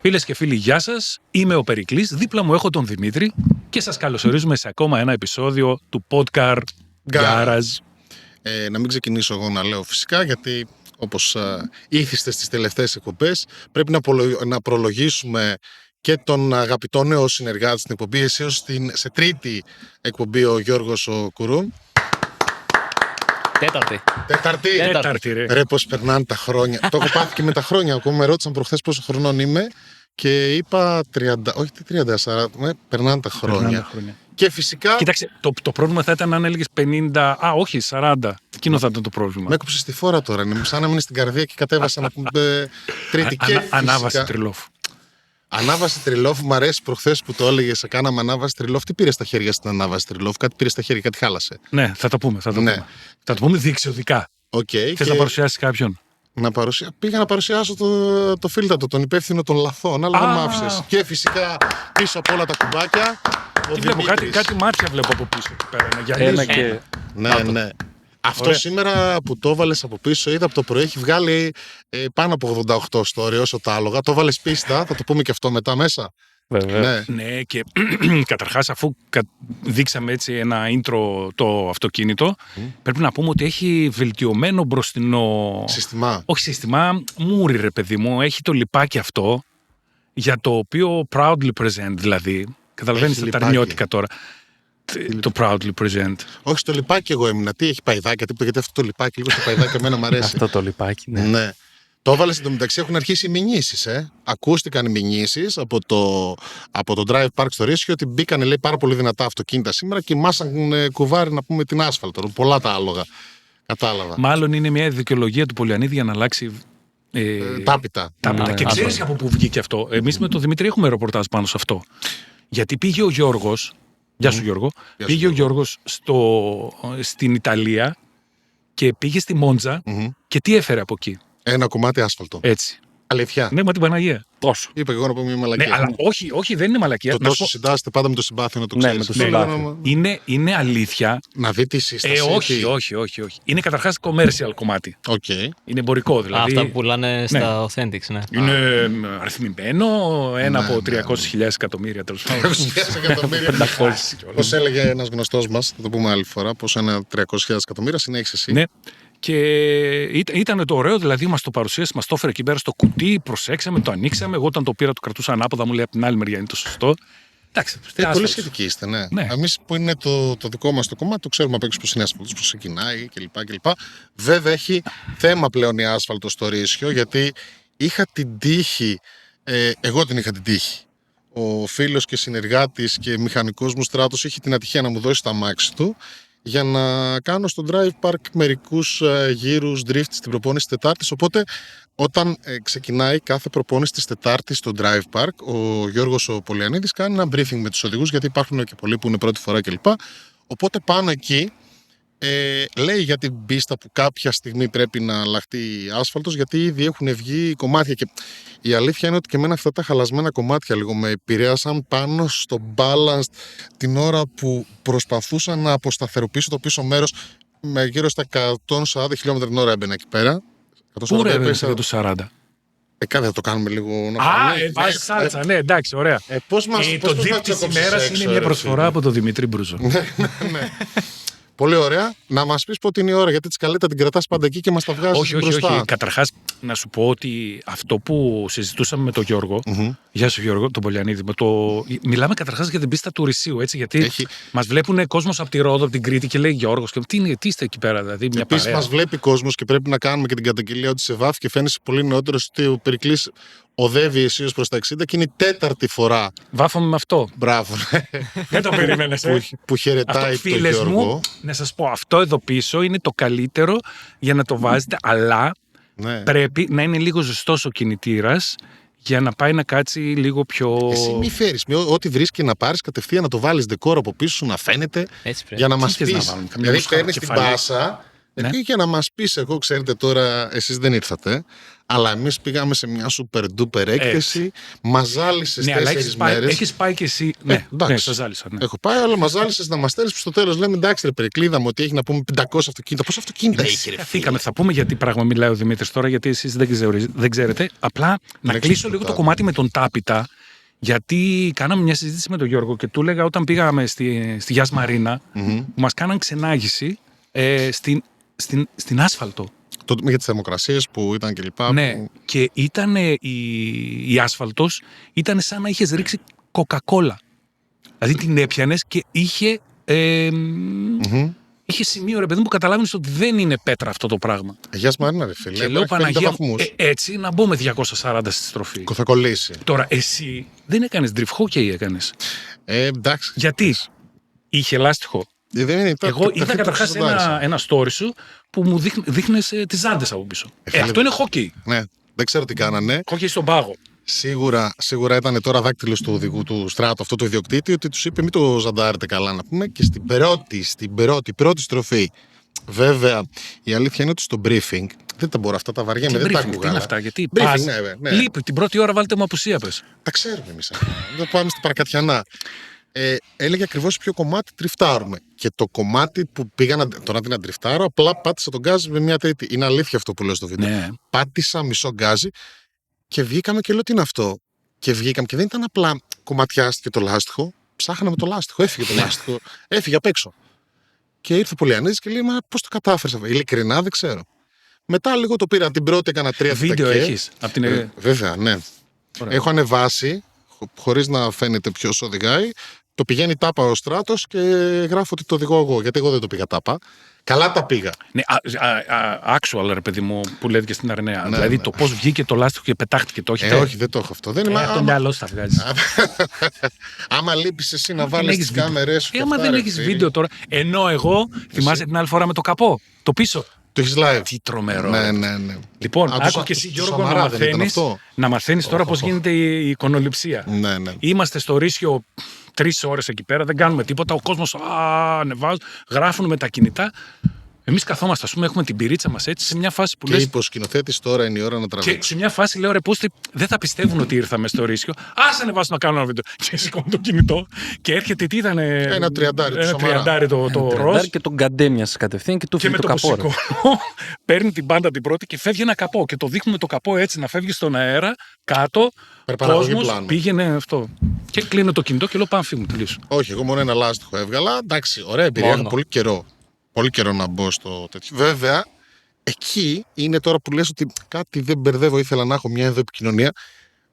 Φίλες και φίλοι, γεια σας. Είμαι ο Περικλής, δίπλα μου έχω τον Δημήτρη και σας καλωσορίζουμε σε ακόμα ένα επεισόδιο του Podcast Garage. Να μην ξεκινήσω εγώ να λέω φυσικά, γιατί όπως ήθιστε στις τελευταίες εκπομπές, πρέπει να προλογίσουμε και τον αγαπητό νέο συνεργάτη στην εκπομπή, εσείς σε τρίτη εκπομπή, ο Γιώργος ο Κουρούμ. Τέταρτη, ρε. Ρε, πώς περνάνε τα χρόνια. Το έχω πάθει και με τα χρόνια. Ακόμα με ρώτησαν προχθές πόσο χρονών είμαι και είπα 30, όχι 30, 40, περνάνε τα χρόνια. Και φυσικά. Κοίταξε, το πρόβλημα θα ήταν αν έλεγες 50, όχι 40. Εκείνο θα ήταν το πρόβλημα. Με έκοψε στη φόρα τώρα. Είναι σαν να μείνει στην καρδία και κατέβασα να πούμε τρίτη. Ανάβαση τριλόφου. Ανάβαση τριλόφου, μου αρέσει προχθές που το έλεγε. Σε κάναμε ανάβαση τριλόφου. Τι πήρε στα χέρια στην ανάβαση τριλόφου? Κάτι πήρε στα χέρια, κάτι χάλασε. Ναι, θα το πούμε. Θα το πούμε διεξοδικά. Okay, θες να παρουσιάσεις κάποιον? Πήγα να παρουσιάσω το φίλτατο, τον υπεύθυνο των λαθών, αλλά δεν μ' άφησες. Και φυσικά πίσω από όλα τα κουμπάκια. Βλέπω κάτι μάτια βλέπω από πίσω εκεί πέρα. Ναι. Αυτό σήμερα που το έβαλες από πίσω, είδα από το πρωί, έχει βγάλει πάνω από 88 story όσο τα άλογα. Το έβαλες πίστα, θα το πούμε και αυτό μετά μέσα. Βέβαια. Ναι, και καταρχάς αφού δείξαμε έτσι ένα intro το αυτοκίνητο, πρέπει να πούμε ότι έχει βελτιωμένο μπροστινό σύστημα. Όχι σύστημα, μούρι ρε παιδί μου, έχει το λιπάκι αυτό, για το οποίο proudly present δηλαδή. Καταλαβαίνεις τα αρνιώτικα τώρα. Το proudly present. Όχι, στο λιπάκι εγώ έμεινα. Τι έχει παϊδάκια, γιατί αυτό το λιπάκι λίγο στο παϊδάκι εμένα μου αρέσει. Αυτό το λιπάκι, ναι. Το έβαλες εντωμεταξύ, έχουν αρχίσει οι μηνύσεις. Ακούστηκαν οι μηνύσεις από το Drive Park στο Ρήσιο ότι μπήκαν, λέει, πάρα πολύ δυνατά αυτοκίνητα σήμερα και μάσαν κουβάρι να πούμε την άσφαλτο. Πολλά τα άλογα. Κατάλαβα. Μάλλον είναι μια δικαιολογία του Πολιανίδη για να αλλάξει. Τάπητα. Και ξέρεις από πού βγήκε αυτό? Εμείς με τον Δημήτρη έχουμε ρεπορτάζ πάνω σε αυτό. Γιατί πήγε ο Γιώργος. Γεια σου Γιώργο. Πήγε ο Γιώργος στην Ιταλία και πήγε στη Μόντζα και τι έφερε από εκεί? Ένα κομμάτι άσφαλτο. Έτσι. Αλήθεια. Ναι, μα την Παναγία. Τόσο. Είπα και εγώ να πω μια μαλακία. Ναι, αλλά όχι, δεν είναι μαλακία. Το τόσο συντάσσεται πάντα με το συμπάθειο, να το ξέρεις. Είναι αλήθεια. Να δει τη σύσταση. Όχι. Είναι καταρχάς commercial κομμάτι. Okay. Είναι εμπορικό δηλαδή. Αυτά που πουλάνε στα Authentics, ναι. Είναι αριθμημένο, ένα από 300.000 εκατομμύρια τέλος πάντων. 300.000 εκατομμύρια. Πώς έλεγε ένας γνωστός μας, θα το πούμε άλλη φορά, πως ένα 300.000 εκατομμύρια συνέχισε εσύ. Ναι. Και ήταν το ωραίο, δηλαδή μας το παρουσίασε, μας το έφερε εκεί πέρα στο κουτί, προσέξαμε, το ανοίξαμε. Εγώ όταν το πήρα, το κρατούσα ανάποδα, μου λέει από την άλλη μεριά είναι το σωστό. Εντάξει, πολύ σχετικοί είστε, ναι. Εμείς που είναι το δικό μας το κομμάτι, το ξέρουμε απ' έξω πως είναι άσφαλτος, πως ξεκινάει κλπ. Βέβαια έχει θέμα πλέον η άσφαλτο στο Ρήσιο, γιατί είχα την τύχη, εγώ την είχα την τύχη. Ο φίλος και συνεργάτης και μηχανικός μου Στράτος είχε την ατυχία να μου δώσει τα αμάξι του για να κάνω στο Drive Park μερικούς γύρους drift στην προπόνηση της Τετάρτης. Οπότε όταν ξεκινάει κάθε προπόνηση της Τετάρτης στο Drive Park, ο Γιώργος ο Πολιανίδης κάνει ένα briefing με τους οδηγούς, γιατί υπάρχουν και πολλοί που είναι πρώτη φορά κλπ. Οπότε πάνω εκεί λέει για την πίστα που κάποια στιγμή πρέπει να αλλάχτεί άσφαλτος, γιατί ήδη έχουν βγει κομμάτια. Και η αλήθεια είναι ότι και εμένα αυτά τα χαλασμένα κομμάτια λίγο με επηρέασαν πάνω στο balance την ώρα που προσπαθούσα να αποσταθεροποιήσω το πίσω μέρος. Με γύρω στα 140 χιλιόμετρα την ώρα έμπαινα εκεί πέρα. Πού ρε έμπαινα το 40? Κάτι θα το κάνουμε λίγο. Βάζει σάλτσα, ναι, εντάξει, ωραία. Το dip της ημέρας είναι μια προσφορά από τον Δημήτρη Μπρούζο. Ναι. Πολύ ωραία. Να μας πεις πότε είναι η ώρα, γιατί τη σκαλέτα την κρατάς πάντα εκεί και μας τα βγάζεις μπροστά. Όχι. Καταρχάς, να σου πω ότι αυτό που συζητούσαμε με τον Γιώργο, γεια σου Γιώργο, τον Πολιανίδη, μιλάμε καταρχάς για την πίστα του Ρησίου, έτσι, γιατί μας βλέπουν κόσμος από τη Ρόδο, από την Κρήτη και λέει Γιώργος, και τι είστε εκεί πέρα, δηλαδή. Επίσης μας βλέπει κόσμος και πρέπει να κάνουμε και την καταγγελία ότι σε βάφει και φαίνεσαι πολύ νεότερος, ότι ο Περικλής οδεύει αισίως προς τα 60 και είναι η τέταρτη φορά. Βάφαμε με αυτό. Μπράβο. Δεν το περίμενες. Που χαιρετάει τον Γιώργο. Μου, να σας πω, αυτό εδώ πίσω είναι το καλύτερο για να το βάζετε, αλλά πρέπει να είναι λίγο ζεστός ο κινητήρας για να πάει να κάτσει λίγο πιο. Εσύ μη φέρεις. Ό,τι βρεις και να πάρεις κατευθείαν να το βάλεις δεκόρ από πίσω σου να φαίνεται. Για να μας πεις. Δηλαδή παίρνεις την πάσα Για να μας πεις, εγώ ξέρετε τώρα, εσείς δεν ήρθατε, αλλά εμείς πήγαμε σε μια super duper έκθεση, μας ζάλισες 4 μέρες. Έχεις πάει και εσύ. Ναι, σας ζάλισα. Ναι. Έχω πάει, αλλά μας ζάλισες να μας στέλνεις που στο τέλος λέμε εντάξει, ρε Περικλή, ότι έχει να πούμε 500 αυτοκίνητα. Πόσα αυτοκίνητα έχει, ρε. Χαθήκαμε. Θα πούμε γιατί πράγμα μιλάει ο Δημήτρης τώρα, γιατί εσείς δεν ξέρετε. Απλά να κλείσω λίγο το κομμάτι με τον Τάπητα. Γιατί κάναμε μια συζήτηση με τον Γιώργο και του έλεγα όταν πήγαμε στη Γιάς Μαρίνα, που μας κάναν ξενάγηση στην άσφαλτο. Για τις θερμοκρασίες που ήταν κλπ. Ναι, και ήταν η άσφαλτος, ήταν σαν να είχες ρίξει κοκακόλα. Δηλαδή την έπιανες και είχε σημείο, ρε παιδί μου, που καταλάβαινες ότι δεν είναι πέτρα αυτό το πράγμα. Γιάς Μαρίνα, ρε φίλε. Και λέω Παναγία, έτσι να μπω με 240 στη στροφή. Θα κολλήσει. Τώρα, εσύ δεν έκανες drift hockey, έκανες. Εντάξει. Γιατί είχε λάστιχο. Εγώ είδα καταρχάς ένα story σου που μου δείχνες τις ζάντες από πίσω. Αυτό είναι hockey. Ναι, δεν ξέρω τι κάνανε. Hockey στον πάγο. Σίγουρα ήταν τώρα δάκτυλος του οδηγού του Στράτου, αυτό το ιδιοκτήτη, ότι τους είπε μην το ζαντάρετε καλά να πούμε. Και στην πρώτη στροφή. Βέβαια, η αλήθεια είναι ότι στο briefing δεν τα μπορώ αυτά, τα βαριέμαι, δεν τα ακούγα. Τι είναι αυτά, γιατί πας, λείπει, την πρώτη ώρα βάλτε μου απουσία πες. Τα ξέρουμε εμείς αυτά. Δεν πάμε στην παρακατιανά. Έλεγε ακριβώς ποιο κομμάτι τριφτάρουμε. Και το κομμάτι που πήγα τώρα την αντριφτάρω, απλά πάτησα τον γκάζι με μια τρίτη. Είναι αλήθεια αυτό που λέω στο βίντεο. Ναι. Πάτησα μισό γκάζι και βγήκαμε και λέω τι είναι αυτό. Και βγήκαμε και δεν ήταν απλά κομματιάστηκε το λάστιχο. Ψάχναμε το λάστιχο, έφυγε το λάστιχο, έφυγε απ' έξω. Και ήρθε ο Πολιανίδης και λέει: Μα πώς το κατάφερες αυτό. Ειλικρινά δεν ξέρω. Μετά λίγο το πήρα την πρώτη, έκανα 3 βίντεο έχεις από την. Βέβαια, ναι. Ωραία. Έχω ανεβάσει, χωρίς να φαίνεται ποιος οδηγάει. Το πηγαίνει τάπα ο Στράτος και γράφω ότι το οδηγώ εγώ. Γιατί εγώ δεν το πήγα τάπα. Καλά τα πήγα. Ναι, actual ρε παιδί μου που λέτε και στην Αρνέα. Ναι, δηλαδή το πώς βγήκε το λάστιχο και πετάχτηκε το έχετε. Όχι, δεν το έχω αυτό. Δεν είναι το μυαλό σου θα βγάζει. Άμα λείπεις εσύ να βάλεις τις κάμερες σου. Άμα δεν έχεις βίντεο τώρα. Ενώ εγώ θυμάσαι την άλλη φορά με το καπό. Το πίσω. Το έχεις live. Τι τρομερό. Ναι. Λοιπόν, άκου και εσύ Γιώργο να μαθαίνεις τώρα πώς γίνεται η εικονοληψία. Ναι. Είμαστε στο Ρήσιο 3 ώρες εκεί πέρα, δεν κάνουμε τίποτα. Ο κόσμος ανεβάζει, γράφουν με τα κινητά. Εμείς καθόμαστε, ας πούμε, έχουμε την πυρίτσα μας έτσι σε μια φάση που λες. Και είπε ο σκηνοθέτης τώρα είναι η ώρα να τραβήξει. Και σε μια φάση λέω ρε Πούστη, δεν θα πιστεύουν ότι ήρθαμε στο Ρήσιο. Ας ανεβάσουν να κάνουν ένα βίντεο. Και σηκώνω το κινητό και έρχεται τι ήταν. Ένα τριαντάρι το ροζ. Και τον καντέμια κατευθείαν και του φύγει το καπό. Παίρνει την μπάντα την πρώτη και φεύγει ένα καπό. Και το δείχνουμε το καπό έτσι να φεύγει στον αέρα κάτω. Κόσμος πήγαινε αυτό. Και κλείνω το κινητό και λέω πάμε φύγουμε, τελείωσε. Όχι, εγώ μόνο ένα λάστιχο έβγαλα. Εντάξει, ωραία εμπειρία. Είχα πολύ καιρό. Πολύ καιρό να μπω στο τέτοιο. Βέβαια, εκεί είναι τώρα που λες ότι κάτι δεν μπερδεύω, ήθελα να έχω μια επικοινωνία.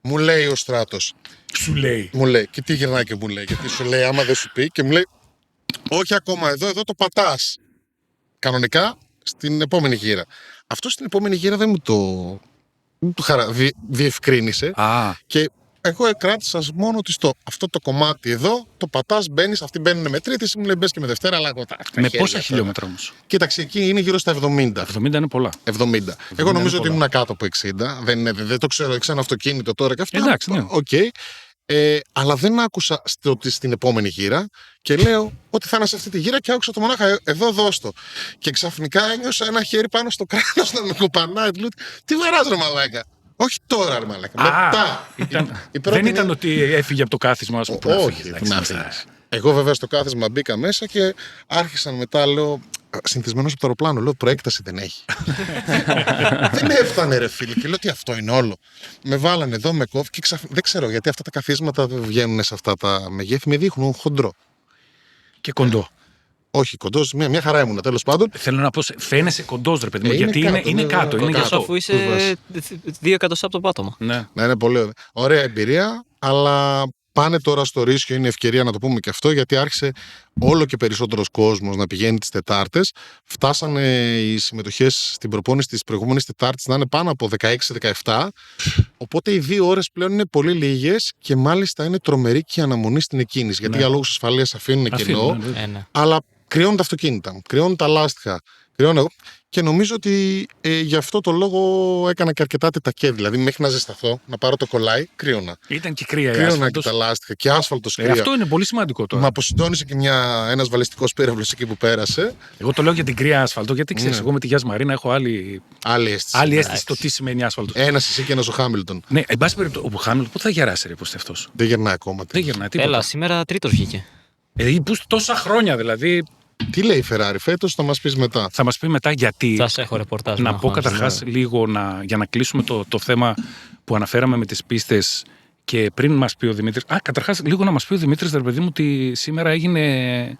Μου λέει ο Στράτος. Σου λέει. Μου λέει. Και τι γυρνάει και μου λέει. Γιατί σου λέει, άμα δεν σου πει, και μου λέει, όχι ακόμα εδώ το πατάς. Κανονικά στην επόμενη γύρα. Αυτό στην επόμενη γύρα δεν μου το διευκρίνησε. Και εγώ κράτησα μόνο ότι αυτό το κομμάτι εδώ το πατάς, μπαίνεις, αυτοί μπαίνουν με τρίτη, μου λέει μπες και με Δευτέρα, αλλά εγώ με πόσα χιλιόμετρα όμως? Κοίταξε, εκεί είναι γύρω στα 70. 70 είναι πολλά. 70. Εγώ νομίζω ότι ήμουν κάτω από 60. Δεν το ξέρω, έξω ένα αυτοκίνητο τώρα και αυτά. Εντάξει, ναι. Okay. Αλλά δεν άκουσα στην επόμενη γύρα και λέω ότι θα είναι σε αυτή τη γύρα και άκουσα το μονάχα εδώ δώστο. Και ξαφνικά ένιωσα ένα χέρι πάνω στο κράνος να με κοπανάει. Τι βαράς ρε μαλάκα. Όχι τώρα, ρε μαλάκα. Μετά. Δεν ήταν ότι έφυγε από το κάθισμα, ας πούμε. Όχι. Εγώ βέβαια στο κάθισμα μπήκα μέσα και άρχισαν μετά, λέω, συνηθισμένος από το αεροπλάνο, λέω, προέκταση δεν έχει. Δεν έφτανε ρε φίλε και λέω ότι αυτό είναι όλο. Με βάλανε εδώ, με κόφη και δεν ξέρω γιατί αυτά τα καθίσματα δεν βγαίνουν σε αυτά τα μεγέθη, με δείχνουν χοντρό. Και κοντό. Όχι, κοντό, μια χαρά ήμουν τέλος πάντων. Θέλω να πω, φαίνεσαι κοντό, ρε παιδί μου, γιατί είναι κάτω. Είναι για αυτό. Αφού είσαι 2 εκατοστά από το πάτωμα. Ναι, είναι πολύ ωραία. Ωραία εμπειρία, αλλά πάνε τώρα στο Ρήσιο, είναι ευκαιρία να το πούμε και αυτό, γιατί άρχισε όλο και περισσότερος κόσμος να πηγαίνει τις Τετάρτες. Φτάσανε οι συμμετοχές στην προπόνηση της προηγούμενης Τετάρτης να είναι πάνω από 16-17. Οπότε οι 2 ώρες πλέον είναι πολύ λίγες και μάλιστα είναι τρομερή και η αναμονή στην εκκίνηση. Γιατί για λόγους ασφαλείας αφήνουν κενό, αλλά κρυώνουν τα αυτοκίνητα, κρυώνουν τα λάστιχα, Κρυώνω εγώ. Και νομίζω ότι γι' αυτό το λόγο έκανα και αρκετά τετακέ. Δηλαδή, μέχρι να ζεσταθώ, να πάρω το κολλάι, κρύωνα. Ήταν και κρύα η Κρύωνα και άσφαλτος. τα λάστιχα και άσφαλτος κρύα. Αυτό είναι πολύ σημαντικό τώρα. Μα αποσυντώνησε και ένας βαλιστικός πύραυλος εκεί που πέρασε. Εγώ το λέω για την κρύα άσφαλτο, γιατί ξέρεις, εγώ με τη Γιάς Μαρίνα έχω άλλη αίσθηση το τι σημαίνει άσφαλτο. Ένας εσύ και ένας ο Χάμιλτον. Ναι, εν πάση περιπτώσει, ο Χάμιλτον πού θα γεράσει, ρε, πως αυτός. Δεν γερνάει ακόμα. Δεν γερνάει τίποτα. Έλα, σήμερα τρίτος βγήκε. Τόσα χρόνια δηλαδή. Τι λέει η Ferrari φέτος, θα μας πεις μετά. Θα μας πει μετά γιατί. Θα σε έχω ρεπορτάζ. Να πω καταρχάς λίγο για να κλείσουμε το θέμα που αναφέραμε με τις πίστες και πριν μας πει ο Δημήτρης. Καταρχάς λίγο να μας πει ο Δημήτρης, ρε παιδί μου, ότι σήμερα έγινε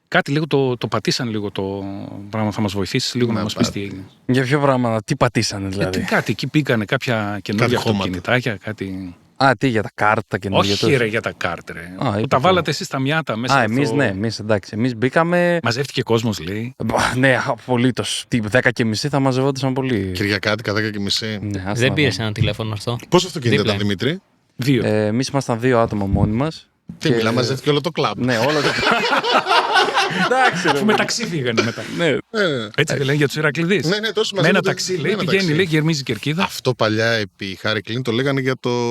κάτι λίγο, το πατήσαν λίγο το πράγμα. Θα μας βοηθήσει λίγο να μας πεις τι έγινε. Για ποιο πράγμα, τι πατήσανε δηλαδή. Κάτι εκεί πήγανε κάποια καινούργια αυτοκινητάκια, κάτι. Τι για τα κάρτα καινούργια. Όχι, ρε, για τα κάρτ, ρε. Που τα βάλατε εσείς τα μιάτα μέσα. Εμείς ναι, εντάξει. Εμείς μπήκαμε. Μαζεύτηκε κόσμος, λέει. Ναι, απολύτως. 10:30 θα μαζευόντουσαν πολύ. Κυριακάτικα, 10:30. Ναι, Δεν πήρες ένα τηλέφωνο αυτό. Πόσο αυτοκίνητα ήταν, Δημήτρη? 2. Εμείς ήμασταν 2 άτομα μόνοι μας. Τι μιλά, μαζεύτηκε όλο το κλαμπ. Ναι, όλο το. Εντάξει. Αφού μεταξύ φύγανε μετά. Ναι. Έτσι δεν λένε για τους Ηρακλειδείς. Ναι, τόσο Με ένα ταξί, λέει, πηγαίνει, λέει, γερμίζει κερκίδα. Αυτό παλιά επί Χάρη Κλίν το λέγανε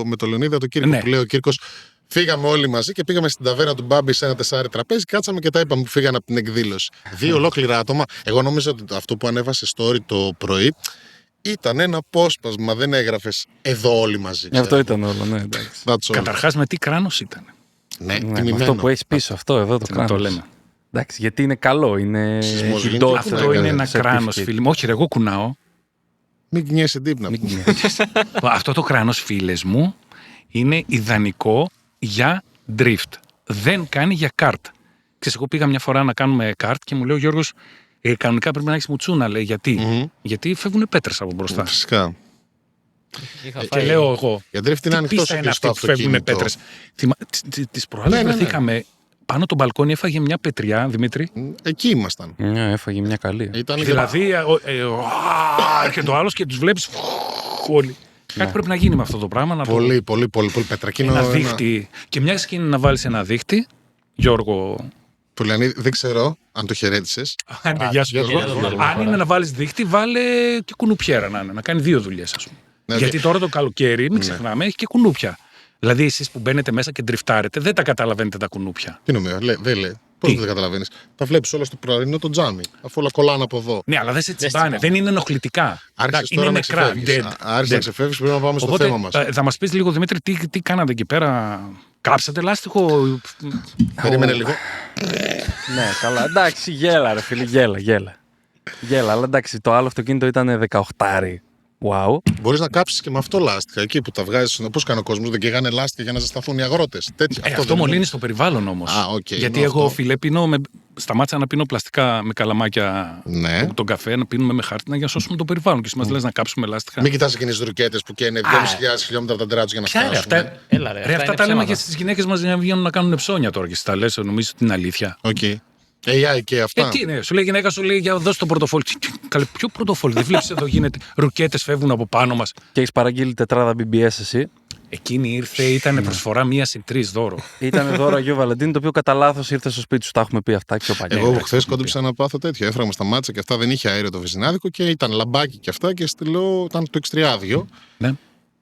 με το Λεωνίδα το Κύρκο. Ναι. Που λέει ο Κύρκος, φύγαμε όλοι μαζί και πήγαμε στην ταβέρνα του Μπάμπη σε ένα 4 τραπέζι. Κάτσαμε και τα είπαμε που φύγανε από την εκδήλωση. 2 ολόκληρα άτομα. Εγώ νόμιζα ότι αυτό που ανέβασε story το πρωί ήταν ένα απόσπασμα. Δεν έγραφε εδώ όλοι μαζί. Αυτό ήταν όλο, ναι, εντάξει. Καταρχάς με τι κράνος ήταν. Ναι, αυτό που έχει πίσω, αυτό εδώ το κράνος. Το λέμε. Εντάξει, γιατί είναι καλό, είναι Σεισμός Αυτό είναι ένα κράνος, φίλοι μου. Όχι, ρε, εγώ κουνάω. Μην κνιέσαι τύπνα. Αυτό το κράνος, φίλες μου, είναι ιδανικό για drift. Δεν κάνει για kart. Ξέρεις, εγώ πήγα μια φορά να κάνουμε kart και μου λέει ο Γιώργος, κανονικά πρέπει να έχεις μουτσούνα, λέει. Γιατί φεύγουν πέτρες από μπροστά. Φυσικά. Και λέω εγώ. Για drift είναι ανοιχτό πίστα είναι αυτή που φεύγουν πέτρες. Τις προάλλες βρεθήκαμε. Πάνω το μπαλκόνι έφαγε μια πετριά, Δημήτρη. Εκεί ήμασταν. Ναι, έφαγε μια καλή. Δηλαδή, έρχεται ο άλλος και τους βλέπεις όλοι. Κάτι πρέπει να γίνει με αυτό το πράγμα. Πολύ πετρακίνο. Ένα δίχτυ. Και μια και είναι να βάλεις ένα δίχτυ, Γιώργο. Πολυανίδη, δεν ξέρω αν το χαιρέτησες. Γεια σου, Γιώργο. Αν είναι να βάλεις δίχτυ, βάλε και κουνουπιέρα να κάνει 2 δουλειές, ας πούμε. Γιατί τώρα το καλοκαίρι, μην ξεχνάμε, έχει και κουνούπια. Δηλαδή, εσείς που μπαίνετε μέσα και ντριφτάρετε, δεν τα καταλαβαίνετε τα κουνούπια. Τι νομίζω, δεν λέει. Πώς δεν τα καταλαβαίνεις. Τα βλέπεις όλα στο πρωινό το τζάμι. Αφού όλα κολλάνε από εδώ. Ναι, αλλά δεν σε τσιμπάνε. Δεν είναι ενοχλητικά. Άρχισες τώρα να ξεφεύγεις. Άρχισες να ξεφεύγεις, πρέπει να πάμε στο θέμα μας. Θα μας πεις λίγο, Δημήτρη, τι κάνατε εκεί πέρα. Κάψατε λάστιχο. Περίμενε λίγο. Ναι, καλά. Εντάξει, γέλα, ρε φίλε, γέλα. Αλλά εντάξει, το άλλο αυτοκίνητο ήταν 18. Wow. Μπορείς να κάψεις και με αυτό λάστιχα. Εκεί που τα βγάζεις. Πώς κάνει ο κόσμος, δεν καίγανε λάστιχα για να ζεσταθούν οι αγρότες. Αυτό μολύνει στο περιβάλλον όμως. Γιατί εγώ, φίλε, σταμάτησα να πίνω πλαστικά με καλαμάκια τον καφέ, να πίνουμε με χάρτινα για να σώσουμε το περιβάλλον. Και εσύ μας λες να κάψουμε λάστιχα. Μην κοιτάς εκείνες τις ρουκέτες που καίνε 2.500 χιλιόμετρα από τα ντράτσου για να φτάσουν. Αυτά τα λέμε και στις γυναίκες μας για να βγαίνουν να κάνουν ψώνια τώρα. Και εσύ τα λες, νομίζω την αλήθεια. AI και αυτά. Τι είναι, σου λέει η γυναίκα, σου λέει για δώσ' το πορτοφόλι. Καλέ, ποιο πορτοφόλι, δεν βλέπεις εδώ γίνεται. Ρουκέτες φεύγουν από πάνω μας. Και έχεις παραγγείλει τετράδα BBS εσύ. Εκείνη ήρθε, ήταν προσφορά 1 συν 3 δώρο. Ήταν δώρο Αγίου Βαλεντίνου, το οποίο κατά λάθος ήρθε στο σπίτι σου. Τα έχουμε πει αυτά πιο παλιά. Εγώ χθες κόντεψα να πάθω τέτοιο. Έφραγμα στα μάτσα και αυτά, δεν είχε αέριο το βενζινάδικο και ήταν λαμπάκι και αυτά και στείλω, ήταν το εξτριάδιο. Ναι.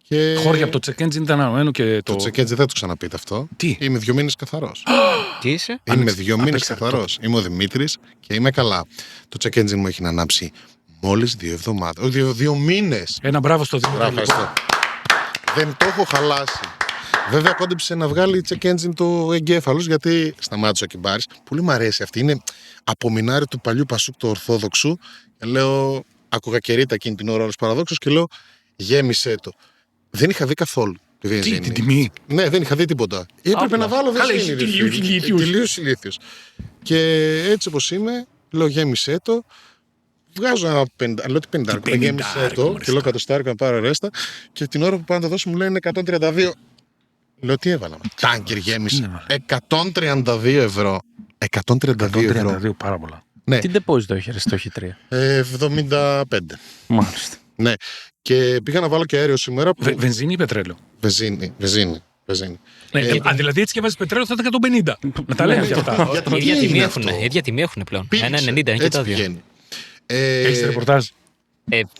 Και... Χώρια από το check engine ήταν ανωμένο και το check engine δεν το ξαναπείτε αυτό. Τι? Είμαι 2 μήνες καθαρός. Τι είσαι? Είμαι 2 μήνες καθαρός. Είμαι ο Δημήτρης και είμαι καλά. Το check engine μου έχει να ανάψει μόλις 2 εβδομάδες. 2 μήνες. Ένα μπράβο στο Δημήτρη. Δεν το έχω χαλάσει. Βέβαια κόντεψε να βγάλει check engine το εγκέφαλος γιατί σταμάτησε ο Κιμπάρης. Πολύ μου αρέσει αυτή. Είναι απομεινάρι του παλιού Πασούκ του Ορθόδοξου. Και λέω, άκουγα κερίτα εκείνη την ώρα όλος παραδόξος και λέω γέμισε το. Δεν είχα δει καθόλου τη βενζίνη. Την τιμή. Ναι, δεν είχα δει τίποτα. Έπρεπε να βάλω βενζίνη. Τελείως ηλίθιος. Και έτσι όπως είμαι, λέω γέμισε το. Βγάζω ένα 50, λέω τι 50, γέμισε το και λέω 100 να πάρω ρέστα. Και την ώρα που πάνε να το δώσω μου λένε 132. Λέω τι έβαλα. Τάνκερ γέμισε. 132 ευρώ. 132 ευρώ. Πάρα πολλά. Ναι. Τι deposit έχει, το έχει 3. 75. Μάλιστα. Ναι. Και πήγα να βάλω και αέριο σήμερα. Βενζίνη ή πετρέλαιο? Βενζίνη. Δηλαδή έτσι και βάζεις πετρέλαιο θα ήταν 150. Να τα λέμε και αυτά. Ίδια τιμή έχουν πλέον. 1,90 είναι και τα δύο. Έχεις ρεπορτάζ?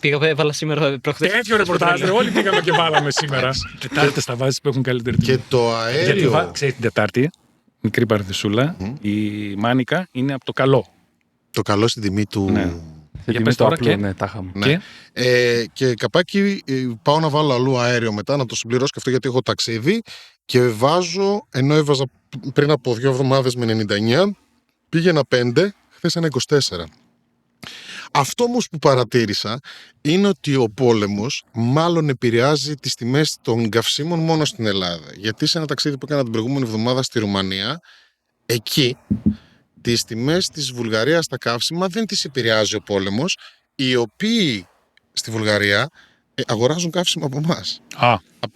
Πήγα, έβαλα σήμερα προχθές. Τέτοιο ρεπορτάζ, όλοι πήγαμε και βάλαμε σήμερα. Τετάρτες θα βάζεις που έχουν καλύτερη τιμή. Και το αέριο. Γιατί ξέρεις την Τετάρτη, μικρή παρθεσούλα, η Μάνικα είναι από το καλό. Το καλό στην τιμή του. Ναι. Για πες το τώρα απλό, και- ναι, τα είχαμε. Ναι. Και καπάκι πάω να βάλω αλλού αέριο μετά, να το συμπληρώσω και αυτό γιατί έχω ταξίδι. Και βάζω, ενώ έβαζα πριν από 2 εβδομάδες με 99, πήγαινα 5, χθες ένα 24. Αυτό όμως που παρατήρησα είναι ότι ο πόλεμος μάλλον επηρεάζει τις τιμές των καυσίμων μόνο στην Ελλάδα. Γιατί σε ένα ταξίδι που έκανα την προηγούμενη εβδομάδα στη Ρουμανία, εκεί τις τιμές της Βουλγαρίας στα καύσιμα δεν τις επηρεάζει ο πόλεμος, οι οποίοι στη Βουλγαρία αγοράζουν καύσιμα από εμάς.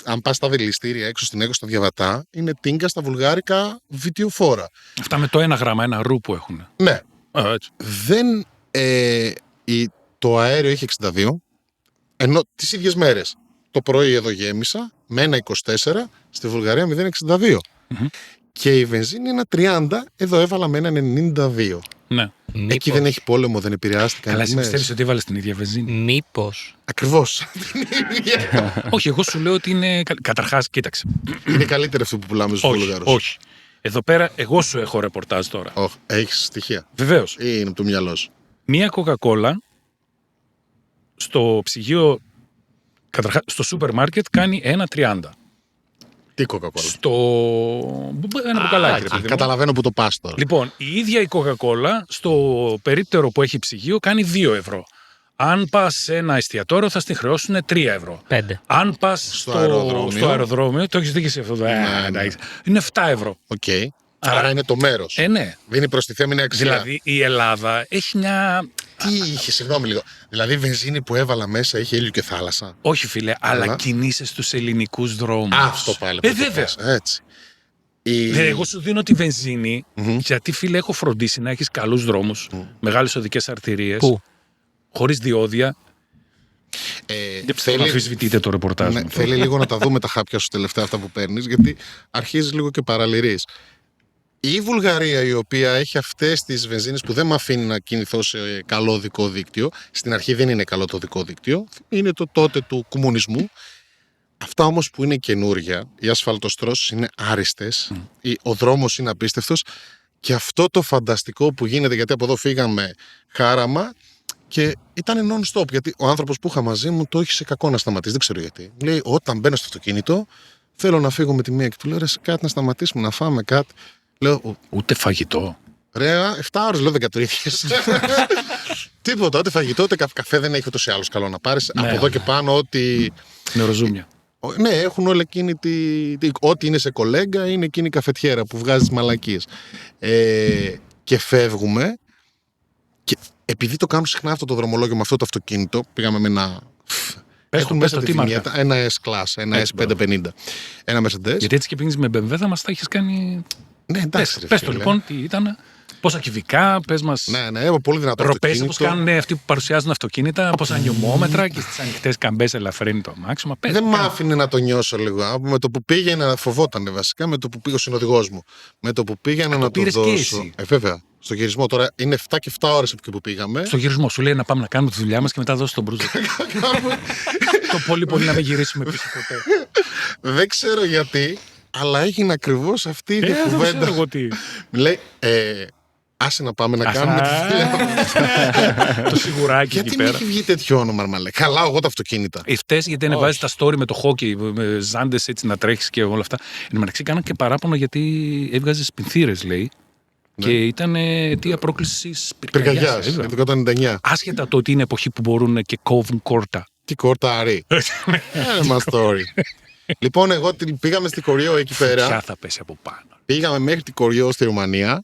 Αν πας στα δηληστήρια έξω στην Αίγω στα διαβατά, είναι τίνκα στα βουλγάρικα βιτιοφόρα. Αυτά με το 1 γράμμα, 1 ρου που έχουν. Ναι. Έτσι. Δεν, το αέριο έχει 62, ενώ τις ίδιες μέρες το πρωί εδώ γέμισα με 1,24, στη Βουλγαρία 0,62. Και η βενζίνη είναι 30, εδώ έβαλα με 1,92. Ναι. Εκεί δεν έχει πόλεμο, δεν επηρεάστηκαν. Καλά, εσύ πιστεύεις ότι έβαλες την ίδια βενζίνη? Μήπως. Ακριβώς. Όχι, εγώ σου λέω ότι είναι. Καταρχάς, κοίταξε. Είναι καλύτερο αυτό που πουλάμε στους Όχι, Βουλγαρούς. όχι. Εδώ πέρα, εγώ σου έχω ρεπορτάζ τώρα. Έχεις στοιχεία. Βεβαίως. Ή είναι από το μυαλό σου. Μία κοκακόλα στο ψυγείο, καταρχάς, στο σούπερ μάρκετ κάνει 1,30. Τι κοκακόλα. Στο. Ένα μπουκαλάκι, ρε παιδί μου. Καταλαβαίνω που το πας τώρα. Λοιπόν, η ίδια η κοκακόλα στο περίπτερο που έχει ψυγείο κάνει 2 ευρώ. Αν πας σε ένα εστιατόριο θα στην χρεώσουν 3 ευρώ. 5. Αν πας στο αεροδρόμιο, το έχεις δίκιο σε αυτό. Εντάξει. Είναι 7 ευρώ. Οκ. Άρα είναι το μέρος. Ναι. Δίνει προστιθέμενη αξία. Δηλαδή η Ελλάδα έχει μια. Τι είχε, συγγνώμη λίγο. Δηλαδή η βενζίνη που έβαλα μέσα είχε ήλιο και θάλασσα. Όχι, φίλε, αλλά κινείσαι στους ελληνικούς δρόμους. Αυτό πάλι. Βέβαια. Έτσι. Εγώ σου δίνω τη βενζίνη, γιατί, φίλε, έχω φροντίσει να έχεις καλούς δρόμους, μεγάλες οδικές αρτηρίες, Πού? χωρίς διόδια. Δεν θέλω να αμφισβητείτε το ρεπορτάζ μου. Θέλει λίγο να τα δούμε τα χάπια σου τελευταία αυτά που παίρνεις, γιατί αρχίζεις λίγο και παραλυρείς. Η Βουλγαρία, η οποία έχει αυτές τις βενζίνες που δεν με αφήνει να κινηθώ σε καλό οδικό δίκτυο, στην αρχή δεν είναι καλό το οδικό δίκτυο, είναι το τότε του κομμουνισμού. Αυτά όμως που είναι καινούρια, οι ασφαλτοστρώσεις είναι άριστες, ο δρόμος είναι απίστευτος και αυτό το φανταστικό που γίνεται, γιατί από εδώ φύγαμε Χάραμα και ήταν non-stop, γιατί ο άνθρωπος που είχα μαζί μου το είχε σε κακό να σταματήσει, δεν ξέρω γιατί. Μου λέει, όταν μπαίνω στο αυτοκίνητο, θέλω να φύγω με τη μία και του λέω, ρε, κάτι να σταματήσουμε, να φάμε κάτι. Λέω, ούτε φαγητό. Ρε, 7 ώρες λέω δεν κατουρίθηκες. Τίποτα, ούτε φαγητό, ούτε καφέ δεν έχει ούτως ή άλλως καλό να πάρεις. Ναι, από εδώ και πάνω, ό,τι. Νεροζούμια. Ναι, έχουν όλα εκείνη ό,τι είναι σε κολέγκα είναι εκείνη η καφετιέρα που βγάζει τις μαλακίες. Και φεύγουμε. Και επειδή το κάνω συχνά αυτό το δρομολόγιο με αυτό το αυτοκίνητο, πήγαμε με ένα. Έχουν μέσα τη βινιέτα, ένα S-Class, ένα S550. Ένα Mercedes. Γιατί έτσι και πήγες με BMW θα μας τα έχεις κάνει. Ναι, εντάξει. Πες το λοιπόν, τι ήταν. Πόσα κυβικά, πες μας. Ναι, πολύ δυνατό. Ροπές όπως κάνουν αυτοί που παρουσιάζουν αυτοκίνητα, πόσα νιωμόμετρα και στις ανοιχτές καμπές ελαφρύνει το αμάξιμα. Δεν μ' άφηνε να το νιώσω λίγο. Με το που πήγαινα, φοβότανε βασικά, με το που πήγε ο συνοδηγός μου. Με το που πήγαινα να το δώσω. Και εσύ. Βέβαια. Στο γυρισμό τώρα είναι 7 και 7 ώρες από εκεί που πήγαμε. Στο γυρισμό σου λέει να πάμε να κάνουμε τη δουλειά μας και μετά δώσει τον μπρούζο. Το πολύ να μην γυρίσουμε πίσω ποτέ. Δεν ξέρω γιατί, αλλά έγινε ακριβώς αυτή η κουβέντα. Δεν ξέρω τι. Μου λέει, άσε να πάμε να κάνουμε τη δουλειά. Το σιγουράκι εκεί Γιατί πέρα. μην έχει βγει τέτοιο όνομα, μα λέει. Καλά, εγώ τα αυτοκίνητα. Φταίς γιατί ανεβάζει τα story με το hockey, με ζάντες έτσι να τρέχεις και όλα αυτά. Εν τω μεταξύ κάναν και παράπονο γιατί έβγαζε πινθύρες, λέει. Και ήταν αιτία πρόκλησης πυρκαγιάς. Πυρκαγιάς, το 1999. Άσχετα το ότι είναι εποχή που μπορούν και κόβουν κόρτα. Τι κόρτα αρή. Μα story. Λοιπόν, εγώ πήγαμε στην Κοριό εκεί πέρα. Ποια θα πέσει από πάνω. Πήγαμε μέχρι την Κοριό στη Ρουμανία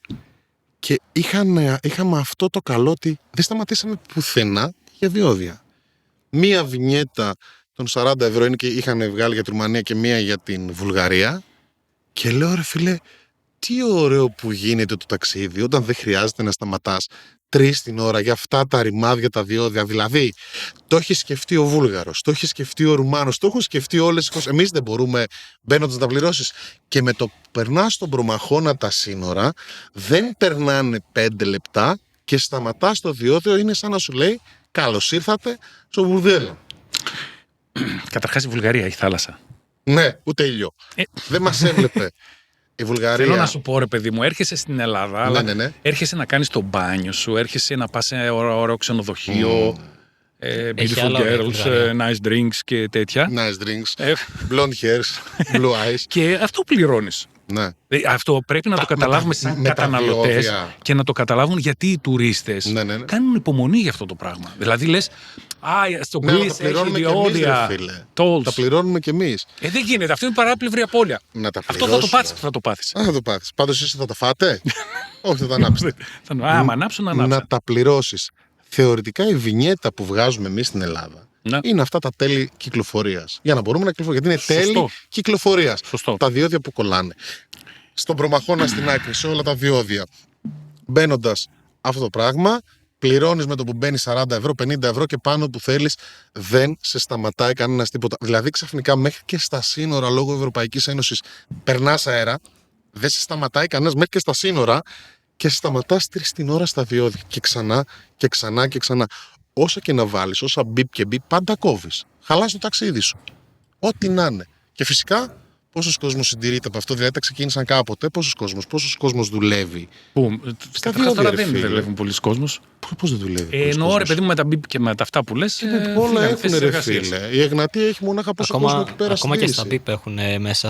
και είχαμε αυτό το καλό ότι δεν σταματήσαμε πουθενά για διόδια. Μία βινιέτα των 40 ευρώ είναι και είχαν βγάλει για τη Ρουμανία και μία για την Βουλγαρία. Και λέω, ρε φίλε, τι ωραίο που γίνεται το ταξίδι όταν δεν χρειάζεται να σταματάς 3 την ώρα για αυτά τα ρημάδια, τα διόδια. Δηλαδή, το έχει σκεφτεί ο Βούλγαρος, το έχει σκεφτεί ο Ρουμάνος, το έχουν σκεφτεί όλες οι χώρες. Εμείς δεν μπορούμε μπαίνοντας να τα πληρώσεις. Και με το περνάς στον προμαχώνα τα σύνορα, δεν περνάνε 5 λεπτά και σταματάς το διόδιο, είναι σαν να σου λέει καλώς ήρθατε στο μπουρδέλο. Καταρχάς η Βουλγαρία έχει θάλασσα. Ναι, ούτε ήλιο. Δεν μας έβλεπε. Η Βουλγαρία. Θέλω να σου πω, ρε παιδί μου, έρχεσαι στην Ελλάδα, αλλά ναι. έρχεσαι να κάνεις το μπάνιο σου, έρχεσαι να πας σε ένα ωραίο ξενοδοχείο, beautiful girls, nice drinks και τέτοια. Nice drinks, blonde hairs, blue eyes. Και αυτό πληρώνεις. Ναι. Αυτό πρέπει να το καταλάβουμε σαν καταναλωτές και να το καταλάβουν γιατί οι τουρίστες κάνουν υπομονή για αυτό το πράγμα. Δηλαδή λες, στο Greece έχει διόδια. Τα πληρώνουμε κι εμείς. Δεν γίνεται, αυτό είναι παράπλευρη απώλεια. Αυτό θα το πάθεις. Θα το πάθεις. Πάντως εσείς θα τα φάτε. Όχι, θα τα ανάψετε. Άμα ανάψουν, ανάψουν. Να τα πληρώσεις. Θεωρητικά η βινιέτα που βγάζουμε εμείς στην Ελλάδα είναι αυτά τα τέλη κυκλοφορίας. Για να μπορούμε να κυκλοφορήσουμε. Γιατί είναι τέλη κυκλοφορίας. Τα διόδια που κολλάνε. Στον προμαχώνα στην άκρη, σε όλα τα διόδια. Μπαίνοντας αυτό το πράγμα, πληρώνεις με το που μπαίνει 40 ευρώ, 50 ευρώ και πάνω που θέλεις, δεν σε σταματάει κανένας τίποτα. Δηλαδή ξαφνικά μέχρι και στα σύνορα λόγω Ευρωπαϊκής Ένωσης περνάς αέρα, δεν σε σταματάει κανένας μέχρι και στα σύνορα. Και σταματάς 3 την ώρα στα διόδια. Και ξανά και ξανά και ξανά. Όσα και να βάλεις, όσα μπιπ και μπιπ, πάντα κόβεις. Χαλάς το ταξίδι σου. Ό,τι να είναι. Και φυσικά, πόσος κόσμος συντηρείται από αυτό, δηλαδή τα ξεκίνησαν κάποτε. Πόσος κόσμος δουλεύει. Στα διόδια δεν δουλεύουν πολλοί κόσμος. Πώς δεν δουλεύει. Εννοώ ρε παιδί μου με τα μπιπ και με τα αυτά που λες. Όλα έχουν ρε φίλε. Η Εγνατία έχει μονάχα πόσο κόσμο εκεί πέρα. Ακόμα και στα μπιπ έχουν μέσα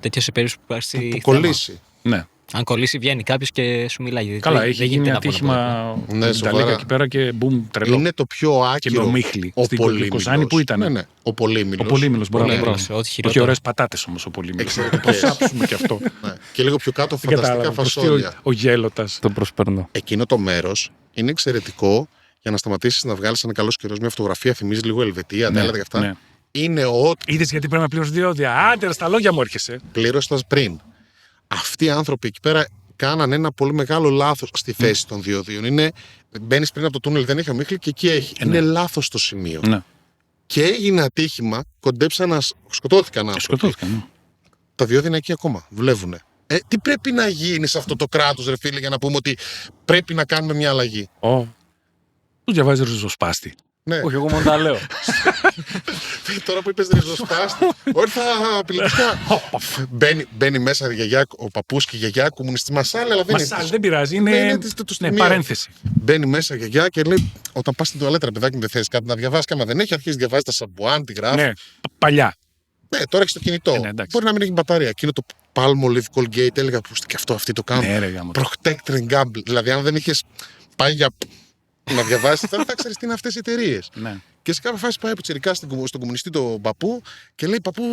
τέτοιες περίπτωση που υπάρχει. Που κολλήσει. Ναι. Αν κολλήσει, βγαίνει κάποιο και σου μιλάει. Καλά, έχει γίνει ένα ατύχημα στην Ιταλία εκεί πέρα και μπουμ, τρελό. Είναι το πιο άκυρο. Και με ομίχλη. Στην Κοζάνη που ήταν. Ναι. Ο Πολύμιλος. Ο Πολύμιλος, μπράβο. Όχι ωραίες πατάτες όμως ο Πολύμιλος. Εξαιρετικές. Προσάψουμε κι αυτό. Και λίγο πιο κάτω φανταστικά φασόλια. Ο Γέλοτας. Το προσπερνώ. Εκείνο το μέρος είναι εξαιρετικό για να σταματήσεις να βγάλεις ένα καλό καιρό μια φωτογραφία. Θυμίζει λίγο Ελβετία, τα και αυτά. Είναι ό,τι. Είδες γιατί πρέπει να πληρώσεις διόδια. Άντε, στα λόγια μου έρχεσαι. Πλήρωσες πριν. Αυτοί οι άνθρωποι εκεί πέρα κάναν ένα πολύ μεγάλο λάθος στη θέση των διοδίων. Μπαίνεις πριν από το τούνελ, δεν έχει ομίχλη και εκεί έχει. Είναι λάθος το σημείο. Ναι. Και έγινε ατύχημα, κοντέψαν να σκοτώθηκαν άνθρωποι. Τα διόδια είναι εκεί ακόμα, δουλεύουνε. Τι πρέπει να γίνει σε αυτό το κράτος, ρε φίλε, για να πούμε ότι πρέπει να κάνουμε μια αλλαγή. Του διαβάζει ριζοσπάστη. Ναι. Όχι, εγώ μόνο τα λέω. Τώρα που είπες ριζοσπάστη, όρθα απειλητικά. Μπαίνει μέσα ο παππούς και η γιαγιά, κομμουνιστή μασάλα, αλλά δεν είναι. Μασάλ, δεν πειράζει, είναι παρένθεση. Μπαίνει μέσα η γιαγιά και λέει: όταν πας στην τουαλέτα, ρε παιδάκι μου, δεν θες κάτι να διαβάσεις. Και άμα δεν έχει, αρχίζει να διαβάζει τα σαμπουάν, τη γράφει. Ναι, παλιά. Ναι, τώρα έχει το κινητό. Μπορεί να μην έχει μπαταρία. Εκείνο το Palmolive Colgate, έλεγα πως και αυτοί το κάνουν. Protect and Gamble. Δηλαδή, αν δεν είχε πάει για να διαβάσει, δεν θα ξέρει τι είναι αυτές οι εταιρείες. Ναι. Και σε κάποια φάση πάει πιτσιρικά στον κομμουνιστή τον παππού και λέει: παππού,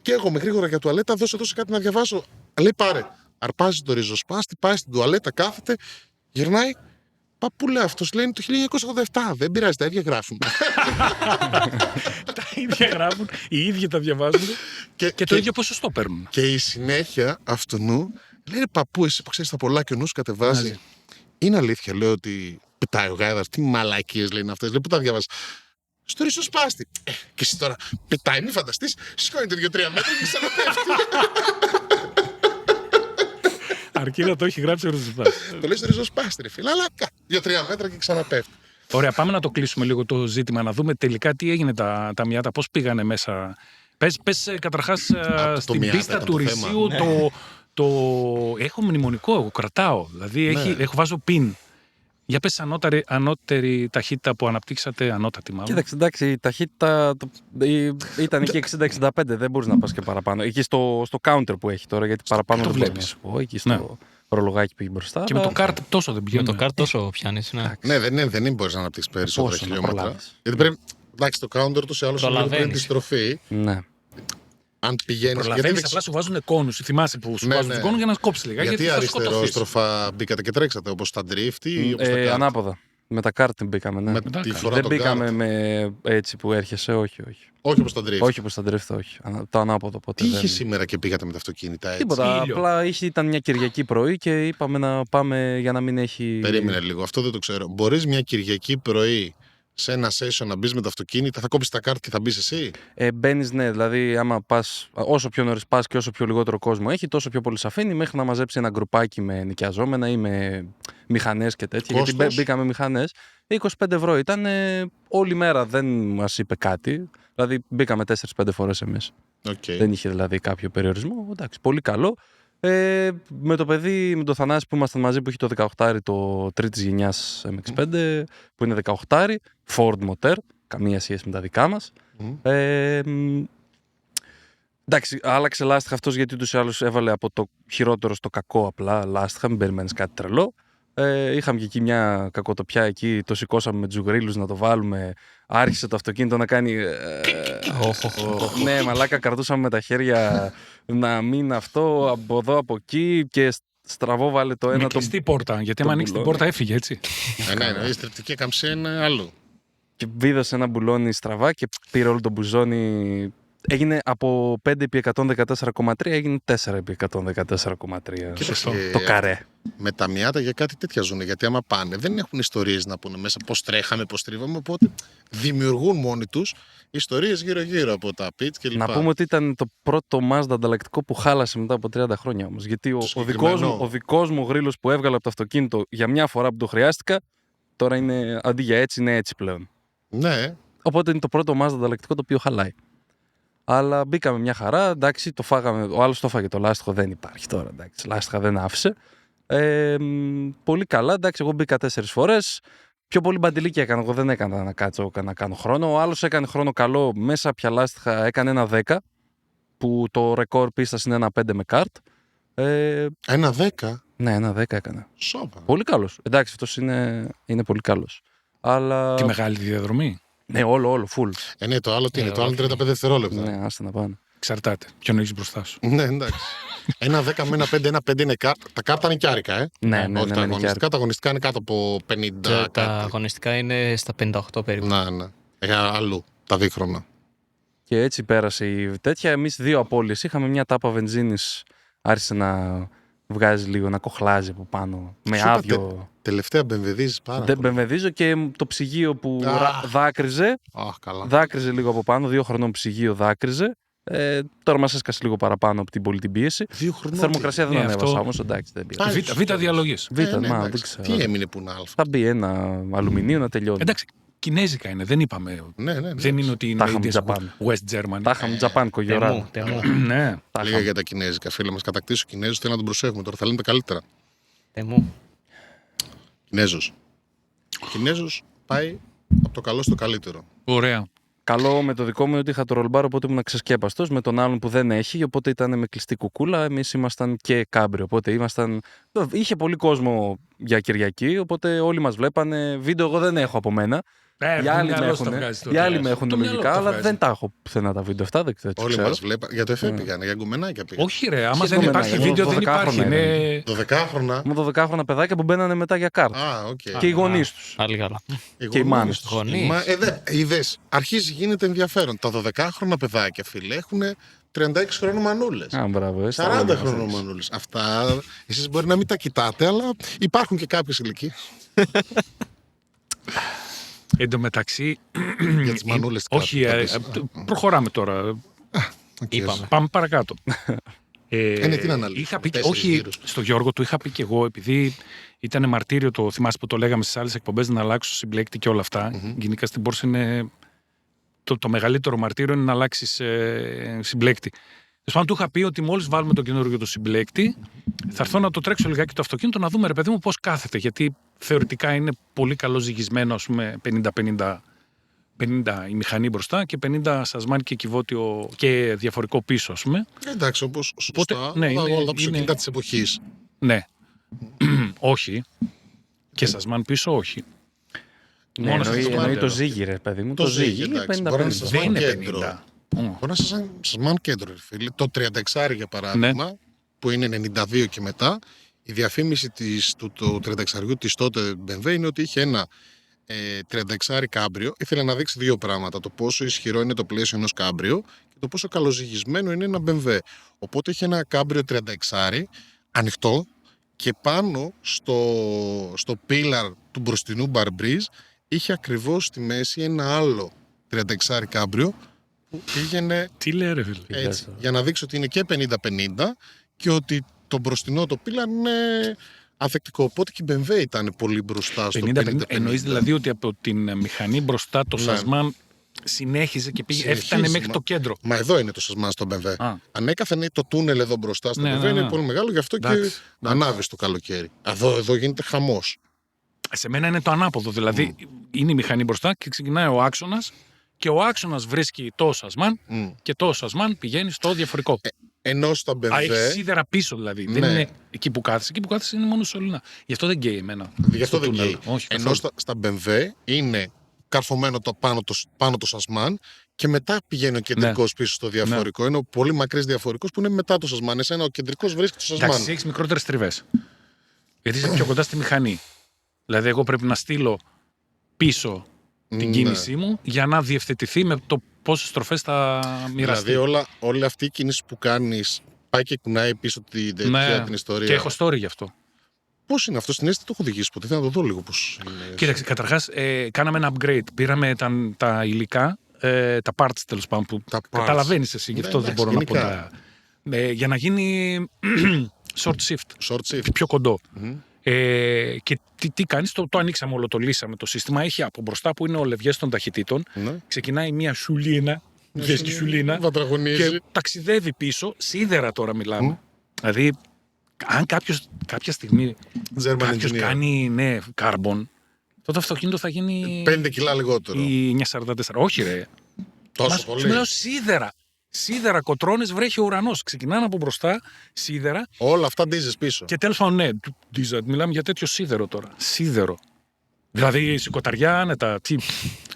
καίγομαι γρήγορα για τουαλέτα, δώσε κάτι να διαβάσω. Λέει: πάρε. Αρπάζει το ριζοσπάστη, πάει στην τουαλέτα, κάθεται, γυρνάει. Παππού, λέει αυτός, λέει είναι το 1987. Δεν πειράζει, τα ίδια γράφουν. Τα ίδια γράφουν, οι ίδιοι τα διαβάζουν και το ίδιο ποσοστό παίρνουν. Και η συνέχεια αυτού λέει: παππού, εσύ που ξέρεις τα πολλά και ο νους κατεβάζει. Είναι αλήθεια, λέω ότι. Πετάει ο γάιδας, τι μαλακίες λένε αυτές. Λέει: πού τα διαβάζεις. Στο ριζοσπάστη. Και εσύ τώρα πετάει, μην φανταστείς, σηκώνεται 2-3 μέτρα και ξαναπέφτει. Αρκεί να το έχει γράψει ο ριζοσπάστη. Το λέει στο ριζοσπάστη, ρε φίλε, αλλά 2-3 μέτρα και ξαναπέφτει. Ωραία, πάμε να το κλείσουμε λίγο το ζήτημα, να δούμε τελικά τι έγινε τα Μιάτα, πώς πήγανε μέσα. Πες καταρχάς στην πίστα του Ρησίου έχω μνημονικό, εγώ κρατάω. Δηλαδή βάζω πιν. Για πες ανώτερη ταχύτητα που αναπτύξατε, ανώτατη μάλλον. Κοίταξε, εντάξει, η ταχύτητα ήταν εκεί 60-65, δεν μπορείς να πας και παραπάνω. Εκεί στο counter που έχει τώρα, γιατί παραπάνω δεν μπορείς να σου πω. Εκεί στο προλογάκι που έχει μπροστά. Και με το κάρτ τόσο δεν πηγαίνει. Με το κάρτ τόσο πιάνεις. Ναι, δεν μπορείς να αναπτύξεις περισσότερα χιλιόμετρα. Γιατί πρέπει, εντάξει, το counter τους σε άλλους πριν τη στροφή. Ναι. Αν πηγαίνεις. Προλαβαίνεις, απλά σου βάζουν κόνους. Θυμάσαι που σου βάζουν κόνους για να κόψεις λίγα. Γιατί αριστερόστροφα μπήκατε και τρέξατε, όπως στα drift ή όπως τα ανάποδα. Με τα κάρτ μπήκαμε, ναι. Δεν μπήκαμε με έτσι που έρχεσαι, όχι. Όχι όπως τα drift. Όχι όπως τα drift, όχι. Το ανάποδο ποτέ. Τι είχε σήμερα και πήγατε με τα αυτοκίνητα έτσι. Τίποτα. Απλά ήταν μια Κυριακή πρωί και είπαμε να πάμε για να μην έχει. Περίμενε λίγο, αυτό δεν το ξέρω. Μπορείς μια Κυριακή πρωί σε ένα session να μπεις με τα αυτοκίνητα, θα κόψεις τα κάρτα και θα μπεις εσύ. Μπαίνεις, ναι, δηλαδή άμα πας, όσο πιο νωρίς πας και όσο πιο λιγότερο κόσμο έχει, τόσο πιο πολύ σε αφήνει μέχρι να μαζέψει ένα γκρουπάκι με νοικιαζόμενα ή με μηχανές και τέτοια. Κόστος? Γιατί μπήκαμε μηχανές. 25 ευρώ ήταν, όλη μέρα δεν μας είπε κάτι. Δηλαδή μπήκαμε 4-5 φορές εμείς. Okay. Δεν είχε δηλαδή κάποιο περιορισμό. Εντάξει, πολύ καλό. Με το παιδί, με το Θανάση που ήμασταν μαζί, που έχει το 18, το τρίτης γενιάς MX-5, που είναι 18, Ford Motor, καμία σχέση με τα δικά μας. Εντάξει, άλλαξε λάστιχα αυτός γιατί ούτως ή άλλως έβαλε από το χειρότερο στο κακό απλά λάστιχα, μην περιμένεις κάτι τρελό. Είχαμε και εκεί μια κακοτοπιά εκεί, το σηκώσαμε με τους γρίλους να το βάλουμε, άρχισε το αυτοκίνητο να κάνει... Ναι, μαλάκα, κρατούσαμε με τα χέρια να μην αυτό, από εδώ, από εκεί και στραβό βάλε το ένα... Με κλειστή πόρτα, γιατί άμα ανοίξει την πόρτα έφυγε, έτσι. Ναι, η στριπτική καμψή είναι αλλού. Και βίδωσε ένα μπουλόνι στραβά και πήρε όλο το μπουζόνι. Έγινε από 5x114,3 έγινε 4x114,3. Σωστό. Το καρέ. Με τα Μιάτα για κάτι τέτοια ζουν. Γιατί άμα πάνε, δεν έχουν ιστορίες να πούνε μέσα πώς τρέχαμε, πώς τρίβαμε. Οπότε δημιουργούν μόνοι τους ιστορίες γύρω-γύρω από τα pitch κλπ. Να πούμε ότι ήταν το πρώτο Mazda ανταλλακτικό που χάλασε μετά από 30 χρόνια όμως. Γιατί ο δικός μου γρίλος που έβγαλα από το αυτοκίνητο για μια φορά που το χρειάστηκα, τώρα είναι αντί για έτσι, είναι έτσι πλέον. Ναι. Οπότε είναι το πρώτο Mazda ανταλλακτικό το οποίο χαλάει. Αλλά μπήκαμε μια χαρά, εντάξει, το φάγαμε. Ο άλλος το φάγε, το λάστιχο δεν υπάρχει τώρα. Εντάξει, λάστιχα δεν άφησε. Πολύ καλά, εντάξει, εγώ μπήκα 4 φορές. Πιο πολύ μπαντιλίκι έκανα. Εγώ δεν έκανα να κάτσω να κάνω χρόνο. Ο άλλος έκανε χρόνο καλό. Μέσα πια λάστιχα έκανε ένα 10, που το ρεκόρ πίστας είναι ένα 5 με καρτ. Ένα 10. Ναι, ένα 10 έκανα. Σόπα. Πολύ καλός. Εντάξει, αυτός είναι πολύ καλός. Αλλά... Τη μεγάλη διαδρομή. Ναι, όλο, full. Ναι, το άλλο τι είναι, το άλλο 35 δευτερόλεπτα. Ναι, άστε να πάνε. Εξαρτάται. Ποιον έχει μπροστά σου. Ναι, εντάξει. Ένα 10 με ένα 5, ένα 5 είναι κάρτα. Τα κάρτα είναι κιάρικα, Ναι, όχι τα αγωνιστικά. Τα αγωνιστικά είναι κάτω από 50. Και τα αγωνιστικά είναι στα 58 περίπου. Ναι. Αλλού τα δίχρονα. Και έτσι πέρασε η τέτοια. Εμείς 2 απώλειες είχαμε. Μια τάπα βενζίνης άρχισε να βγάζει λίγο, να κοχλάζει από πάνω. Με άδειο. Τελευταία μπεμβεδίζεις πάρα πολύ. Δεν μπεμβεδίζω και το ψυγείο που δάκρυζε. Καλά. Δάκρυζε λίγο από πάνω. 2 χρονών ψυγείο δάκρυζε. Τώρα μας έσκασε λίγο παραπάνω από την πολύ πίεση. 2 χρονών. Θερμοκρασία δεν ανέβασα όμως. Εντάξει, δεν πειράζει. Β' διαλογής. Δεν ξέρω. Τι έμεινε που είναι α. Θα μπει ένα αλουμινίο να τελειώνει. Εντάξει, κινέζικα είναι, δεν είπαμε. Ναι. Δεν είναι ότι είναι West German. Τα είχαμε Japan κογιορά. Ναι. Λίγα για τα κινέζικα. Φίλε μας, κατακτήσει ο Κινέζος, θέλει να τον προσέχουμε. Τώρα θα λένε τα καλύτερα. Κινέζος. Ο Κινέζος πάει από το καλό στο καλύτερο. Ωραία. Καλό με το δικό μου ότι είχα το ρολμπάρ, οπότε ήμουν ξεσκέπαστος. Με τον άλλον που δεν έχει, οπότε ήταν με κλειστή κουκούλα. Εμείς ήμασταν και κάμπριο. Οπότε είχε πολύ κόσμο για Κυριακή, οπότε όλοι μας βλέπανε. Βίντεο εγώ δεν έχω από μένα. Οι άλλοι με έχουν λογικά, αλλά δεν τα έχω πουθενά τα βίντεο αυτά. Όλοι μας βλέπανε. Για το εφέ πήγανε, για γκουμενάκια πήγανε. Όχι, ρε, άμα δεν υπάρχει βίντεο, δεν υπάρχει. 12χρονα. Με 12χρονα παιδάκια που μπαίνανε μετά για κάρτα. Και οι γονείς τους. Πάλι καλά. Και οι μάνες τους. Είδες, αρχίζει γίνεται ενδιαφέρον. Τα 12χρονα παιδάκια, φίλε, έχουν 36 χρόνων μανούλες. 40 χρόνων μανούλες. Αυτά εσείς μπορεί να μην τα κοιτάτε, αλλά υπάρχουν και κάποιες ηλικίες. Εν τω μεταξύ. Για τις μανούλες. Όχι, προχωράμε τώρα. Πάμε παρακάτω. Τι να αναλύσουμε. Είχα πει, όχι, στο Γιώργο του είχα πει και εγώ, επειδή ήταν μαρτύριο το, θυμάσαι που το λέγαμε στις άλλες εκπομπές, να αλλάξω συμπλέκτη και όλα αυτά. Γενικά στην Πόρσα είναι το μεγαλύτερο μαρτύριο είναι να αλλάξεις συμπλέκτη. Τέλος πάντων, του είχα πει ότι μόλις βάλουμε το καινούργιο το συμπλέκτη, θα έρθω να το τρέξω λιγάκι το αυτοκίνητο να δούμε, ρε παιδί μου, πώς κάθεται. Γιατί θεωρητικά είναι πολύ καλό ζυγισμένο, ας πούμε, 50-50 η μηχανή μπροστά και 50 σασμάν και κυβότιο και διαφορικό πίσω, ας πούμε. Εντάξει, όπως σωστά, όλα τα ψωκίνητα της εποχής. Ναι. Όχι. Και σασμάν πίσω, όχι. Ναι, εννοεί το ζύγι, ρε παιδί μου. Το ζύγι είναι 50-50. Δεν είναι 50. Μπορεί να σας μαν κέντρο, φίλε. Το 36 για παράδειγμα, που είναι 92 και μετά, η διαφήμιση του 36 της τότε BMW είναι ότι είχε ένα 36 κάμπριο. Ήθελε να δείξει 2 πράγματα. Το πόσο ισχυρό είναι το πλαίσιο ενός κάμπριο και το πόσο καλοζυγισμένο είναι ένα BMW. Οπότε είχε ένα κάμπριο 36 ανοιχτό και πάνω στο πίλαρ του μπροστινού μπαρμπρίζ είχε ακριβώς στη μέση ένα άλλο 36 κάμπριο που πήγαινε. Τι λέει, ρε φίλε. Έτσι, για να δείξει ότι είναι και 50-50 και ότι το μπροστινό το πίλαρ είναι ανθεκτικό. Οπότε και η BMW ήταν πολύ μπροστά στο 50-50. Εννοείς δηλαδή ότι από την μηχανή μπροστά το Σασμάν συνέχιζε και έφτανε μέχρι το κέντρο. Μα εδώ είναι το Σασμάν στο BMW. Ανέκαθεν το τούνελ εδώ μπροστά στο BMW είναι πολύ μεγάλο, γι' αυτό και ανάβει το καλοκαίρι. Εδώ γίνεται χαμός. Σε μένα είναι το ανάποδο. Δηλαδή είναι η μηχανή μπροστά και ξεκινάει ο άξονας και ο άξονας βρίσκει το Σασμάν και το Σασμάν πηγαίνει στο διαφορικό. Ενώ στα BMW. Έχει σίδερα πίσω δηλαδή. Δεν είναι εκεί που κάθεσαι. Εκεί που κάθεσαι είναι μόνο σωληνά. Γι' αυτό δεν γκέι εμένα. Γι' αυτό δεν γκέι. Ενώ στα BMW είναι καρφωμένο πάνω το Σασμάν και μετά πηγαίνει ο κεντρικός πίσω στο διαφορικό. Είναι ο πολύ μακρύς διαφορικός που είναι μετά το Σασμάν. Εσένα ο κεντρικός βρίσκει το Σασμάν. Εντάξει, έχει μικρότερες τριβές. Γιατί είσαι πιο κοντά στη μηχανή. Δηλαδή, εγώ πρέπει να στείλω πίσω την κίνησή μου για να διευθετηθεί με το πόσες στροφές θα μοιραστεί. Δηλαδή, όλη αυτή η κίνηση που κάνεις πάει και κουνάει πίσω την ιστορία. Και έχω story γι' αυτό. Πώς είναι αυτό, στην αίσθηση το έχω οδηγήσει ποτέ. Θέλω να το δω λίγο πώς είναι. Κοίταξε, καταρχάς κάναμε ένα upgrade. Πήραμε τα υλικά, τα parts τέλος πάντων που καταλαβαίνεις εσύ, γι' αυτό δεν μπορώ να πω για να γίνει short shift. Πιο κοντό. Και τι κάνεις, το ανοίξαμε όλο, το λύσαμε το σύστημα. Έχει από μπροστά που είναι ο λευγές των ταχυτήτων. Ξεκινάει μια σουλίνα. Και ταξιδεύει πίσω. Σίδερα τώρα μιλάμε. Δηλαδή, αν κάποια στιγμή κάποιος κάνει carbon, τότε το αυτοκίνητο θα γίνει 5 κιλά λιγότερο. Ή 944. Όχι, ρε. Τόσο πολύ. Μιλάω σίδερα. Σίδερα, κοτρώνες, βρέχει ο ουρανός. Ξεκινάνε από μπροστά, σίδερα. Όλα αυτά ντίζες πίσω. Και τέλος πάντων, μιλάμε για τέτοιο σίδερο τώρα. Σίδερο. Δηλαδή, σηκωταριά, άνετα.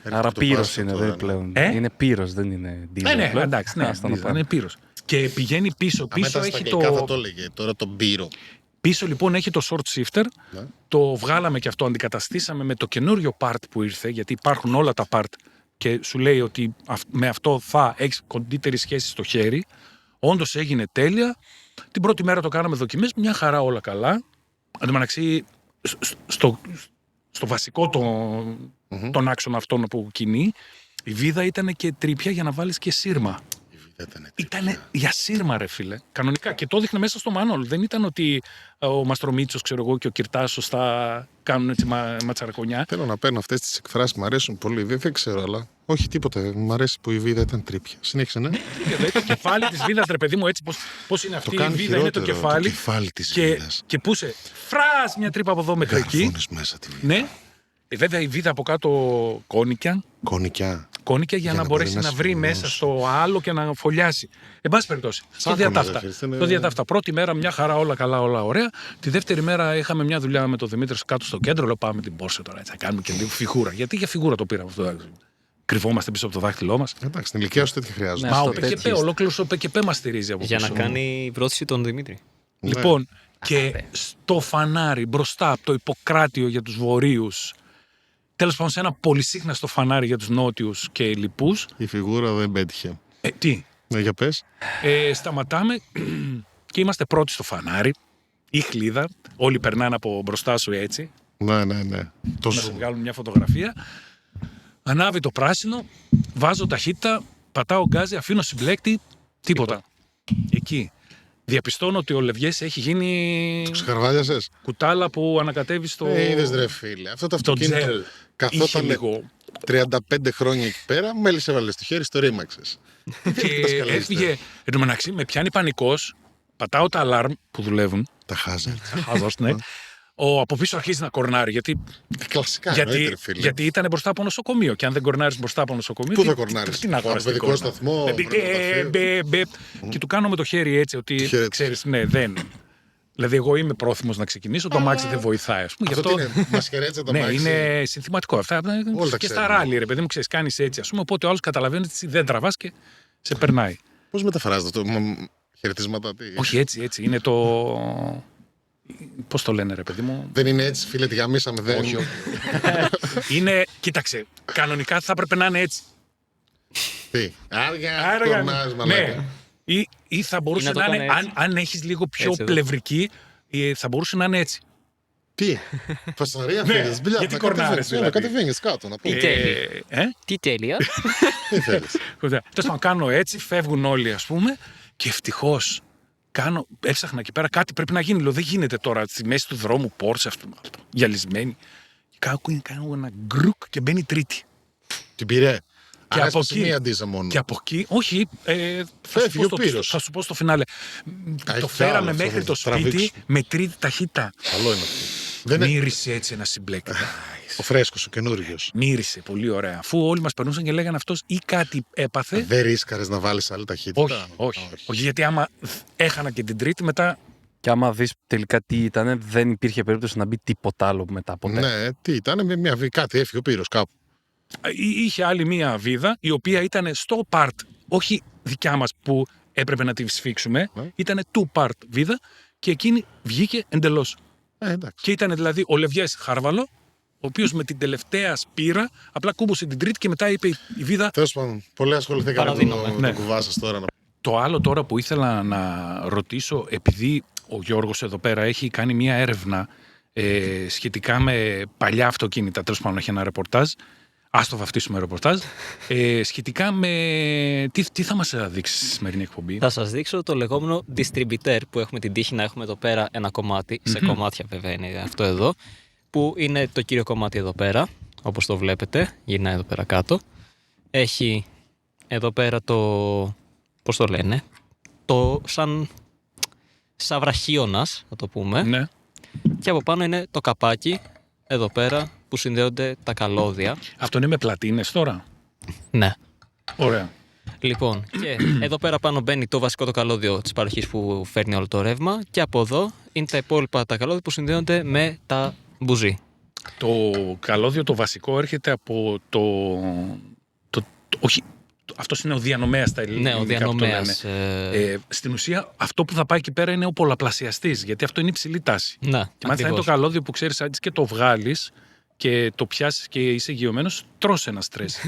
Άρα πύρος είναι πλέον. Είναι πύρος, δεν είναι ντίζελ. Ναι, εντάξει, είναι πύρος. Και πηγαίνει πίσω. Πίσω έχει το. Θα το έλεγε τώρα το μπύρο. Πίσω λοιπόν έχει το short shifter. Το βγάλαμε και αυτό, αντικαταστήσαμε με το καινούριο part που ήρθε, γιατί υπάρχουν όλα τα part. Και σου λέει ότι με αυτό θα έχεις κοντύτερη σχέση στο χέρι. Όντως έγινε τέλεια. Την πρώτη μέρα το κάναμε δοκιμές, μια χαρά όλα καλά. Εν τω μεταξύ, στο βασικό τον άξονα αυτόν που κινεί, η βίδα ήταν και τρύπια για να βάλεις και σύρμα. Ήταν για σύρμα, ρε φίλε. Κανονικά. Και το έδειχνε μέσα στο μάνολ. Δεν ήταν ότι ο Μαστρομίτσος, ξέρω εγώ, και ο Κυρτάσος θα κάνουν έτσι ματσαρακονιά. Θέλω να παίρνω αυτές τις εκφράσεις, μου αρέσουν πολύ. Δεν ξέρω, αλλά όχι τίποτα. Μου αρέσει που η βίδα ήταν τρύπια. Συνέχισε, ναι. Το κεφάλι της βίδας, ρε παιδί μου, έτσι πώς είναι αυτή. Η βίδα είναι το κεφάλι. Το κεφάλι της βίδας. Και πού σε φράς μια τρύπα από εδώ μέχρι εκεί. Μέσα τη βίδα. Ναι. Βέβαια η βίδα από κάτω κόνικια για να μπορέσει να βρει μέσα στο άλλο και να φωλιάσει. Εν πάση περιπτώσει. Στο διατάφτα. Πρώτη μέρα μια χαρά, όλα καλά, όλα ωραία. Τη δεύτερη μέρα είχαμε μια δουλειά με τον Δημήτρη κάτω στο κέντρο. Λέω πάμε την Porsche τώρα, έτσι θα κάνουμε και λίγο φιγούρα. Γιατί για φιγούρα το πήραμε αυτό. Κρυβόμαστε πίσω από το δάχτυλό μας. Εντάξει, στην ηλικία σου τέτοια χρειάζεται. Μα ο ΠΚΠ, ολόκληρος ο ΠΚΠ μας στηρίζει από πίσω. Για να κάνει πρόθεση τον Δημήτρη. Λοιπόν, και στο φανάρι μπροστά από το Ιπποκράτιο για τους βορείους. Τέλος πάντων, σε ένα πολυσύχναστο φανάρι για τους νότιους και λοιπούς. Η φιγούρα δεν πέτυχε. Τι. Για πες. Σταματάμε και είμαστε πρώτοι στο φανάρι. Η χλίδα. Όλοι περνάνε από μπροστά σου έτσι. Ναι. Να σε βγάλουν μια φωτογραφία. Ανάβει το πράσινο. Βάζω ταχύτητα. Πατάω γκάζι. Αφήνω συμπλέκτη. Τίποτα. Εκεί. Διαπιστώνω ότι ο Λευγές έχει γίνει. Το ξεχαρβάλιασες. Κουτάλα που ανακατεύει στο. Είδες ρε φίλε. Αυτό το αυτοκίνητο καθόταν λίγο 35 χρόνια εκεί πέρα. Μέλης έβαλες το χέρι, στο ρήμαξες. Και έφυγε. Εν τω μεταξύ με πιάνει πανικός. Πατάω τα αλάρμ που δουλεύουν. Τα χάζα. Ναι. Ο από πίσω αρχίζει να κορνάρει. Κλασικά. Γιατί ήταν μπροστά από νοσοκομείο. Και αν δεν κορνάρεις μπροστά από νοσοκομείο. Πού θα κορνάρεις? Τι να αγοράσεις? Παιδικό σταθμό. Και του κάνω με το χέρι έτσι ότι ξέρεις, ναι, δεν. Δηλαδή, εγώ είμαι πρόθυμος να ξεκινήσω. Το αμάξι δεν βοηθάει. Αυτό είναι μασχερέτσα το αμάξι. Ναι, είναι συνθηματικό. Αυτά και στα ράλι, ρε παιδί μου, ξέρεις, κάνεις έτσι. Οπότε ο άλλος καταλαβαίνει ότι δεν τραβάς και σε περνάει. Πώς μεταφράζεται αυτό? Χαιρετίσματα. Όχι, έτσι. Είναι το. Πώς το λένε, ρε παιδί μου? Δεν είναι έτσι, φίλε, τη γαμίσαμε. Δεν. Όχι. Είναι, κοίταξε, κανονικά θα έπρεπε να είναι έτσι. Τι, άργα, κορνάς, μαλάκα. Ή θα μπορούσε να είναι, αν έχεις λίγο πιο πλευρική, θα μπορούσε να είναι έτσι. Τι, φασαρία θέλεις, γιατί κορνάρες, να κατεβαίνεις κάτω, να πω. Τι τέλεια. Τι θέλεις. Τέλος πάντων, κάνω έτσι, φεύγουν όλοι, ας πούμε, και ευτυχώς έψαχνα εκεί πέρα κάτι πρέπει να γίνει. Λέω, δεν γίνεται τώρα στη μέση του δρόμου, Porsche αυτό, γυαλισμένη. Και κάνω ένα γκρουκ και μπαίνει τρίτη. Την πήρε. Και από εκεί, μία ντίζα μόνο. Και από εκεί, όχι, θα σου πω στο φινάλε. Το φέραμε μέχρι το σπίτι με τρίτη ταχύτητα. Καλό είναι αυτό. Μύρισε έτσι ένα συμπλέκι. Ο φρέσκος, ο καινούριος. Μύρισε πολύ ωραία. Αφού όλοι μας περνούσαν και λέγανε αυτός ή κάτι έπαθε. Δεν ρίσκαρες να βάλεις άλλη ταχύτητα? Όχι, γιατί άμα έχανα και την τρίτη μετά. Και άμα δεις τελικά τι ήταν, δεν υπήρχε περίπτωση να μπει τίποτα άλλο μετά ποτέ. Ναι, τι ήταν, με μια κάτι έφυγε ο πύρος κάπου. Είχε άλλη μία βίδα η οποία ήταν στο part, όχι δικιά μας που έπρεπε να τη σφίξουμε, ήταν two part βίδα και εκείνη βγήκε εντελώς. Και ήταν δηλαδή ο Λευιές Χάρβαλο, ο οποίος με την τελευταία σπήρα απλά κούμπωσε την τρίτη και μετά είπε η βίδα. Τέλος πάντων, πολύ ασχοληθήκαμε με το κουβά σας τώρα. Το άλλο τώρα που ήθελα να ρωτήσω, επειδή ο Γιώργος εδώ πέρα έχει κάνει μία έρευνα σχετικά με παλιά αυτοκίνητα, τέλος πάντων έχει ένα ρεπορτάζ. Ας το βαφτίσουμε ρεπορτάζ. Σχετικά με. Τι θα μας δείξει στη σημερινή εκπομπή? Θα σας δείξω το λεγόμενο distributor που έχουμε την τύχη να έχουμε εδώ πέρα ένα κομμάτι. Σε κομμάτια βέβαια είναι αυτό εδώ. Που είναι το κύριο κομμάτι εδώ πέρα. Όπως το βλέπετε. Γυρνάει εδώ πέρα κάτω. Έχει εδώ πέρα το. Πώς το λένε? Το σαν βραχίωνας, θα το πούμε. Ναι. Και από πάνω είναι το καπάκι. Εδώ πέρα που συνδέονται τα καλώδια. Αυτό είναι με πλατίνες τώρα? Ναι. Ωραία. Λοιπόν, και εδώ πέρα πάνω μπαίνει το βασικό το καλώδιο της παροχής που φέρνει όλο το ρεύμα και από εδώ είναι τα υπόλοιπα τα καλώδια που συνδέονται με τα μπουζί. Το καλώδιο το βασικό έρχεται από όχι, αυτός είναι ο διανομέας στα ελληνικά. Ναι, ο διανομέας. Στην ουσία αυτό που θα πάει εκεί πέρα είναι ο πολλαπλασιαστής, γιατί αυτό είναι υψηλή τάση. Να, και μάλιστα είναι το καλώδιο που ξέρεις, αν και το βγάλεις και το πιάσεις και είσαι εγγυωμένος, τρως ένα στρες.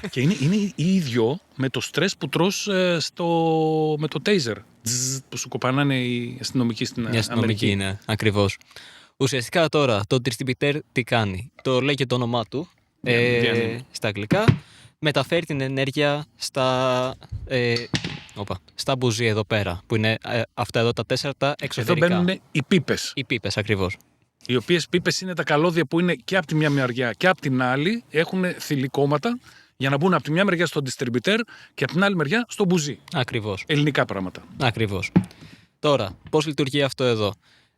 Και είναι ίδιο με το στρες που τρως με το taser, που σου κοπανάνε οι αστυνομικοί στην Αμερική. Ναι, ακριβώς. Ουσιαστικά τώρα το distributor τι κάνει? Το λέει και το όνομά του στα αγγλικά. Μεταφέρει την ενέργεια στα μπουζί εδώ πέρα, που είναι αυτά εδώ τα 4 τα εξωτερικά. Εδώ μπαίνουν οι πίπες. Οι πίπες, ακριβώς. Οι οποίες πίπες είναι τα καλώδια που είναι και από τη μια μεριά και από την άλλη, έχουν θηλυκόματα για να μπουν από τη μια μεριά στο distributor και από την άλλη μεριά στο μπουζί. Ακριβώς. Ελληνικά πράγματα. Ακριβώς. Τώρα, πώς λειτουργεί αυτό εδώ?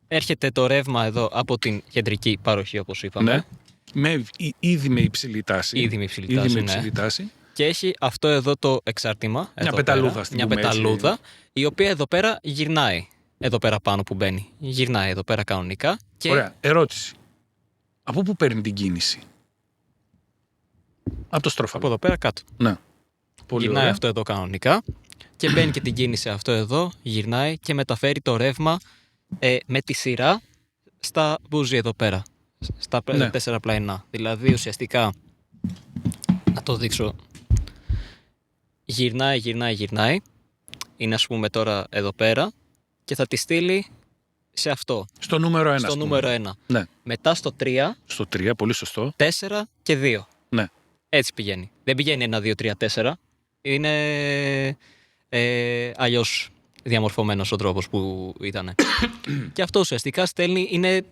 Έρχεται το ρεύμα εδώ από την κεντρική παροχή, όπως είπαμε. Ναι. Ήδη με υψηλή τάση. Ήδη με υψηλή τάση. Και έχει αυτό εδώ το εξάρτημα. Μια πεταλούδα στην Μια πεταλούδα, η οποία εδώ πέρα γυρνάει. Εδώ πέρα πάνω που μπαίνει. Γυρνάει εδώ πέρα κανονικά. Και... Ωραία. Ερώτηση. Από πού παίρνει την κίνηση? Από το στρόφαλο. Από εδώ πέρα κάτω. Ναι. Πολύ γυρνάει ωραία. Αυτό εδώ κανονικά. Και μπαίνει και την κίνηση αυτό εδώ. Γυρνάει και μεταφέρει το ρεύμα με τη σειρά στα μπουζί εδώ πέρα. Στα 4 πλαϊνά. Δηλαδή ουσιαστικά, να το δείξω, γυρνάει. Είναι ας πούμε τώρα εδώ πέρα και θα τη στείλει σε αυτό. Στο νούμερο 1. Στο νούμερο 1. Ναι. Μετά στο 3. Στο 3, πολύ σωστό. 4 και 2. Ναι. Έτσι πηγαίνει. Δεν πηγαίνει 1, 2, 3, 4. Είναι αλλιώς διαμορφωμένος ο τρόπος που ήταν. Και αυτό ουσιαστικά στέλνει, είναι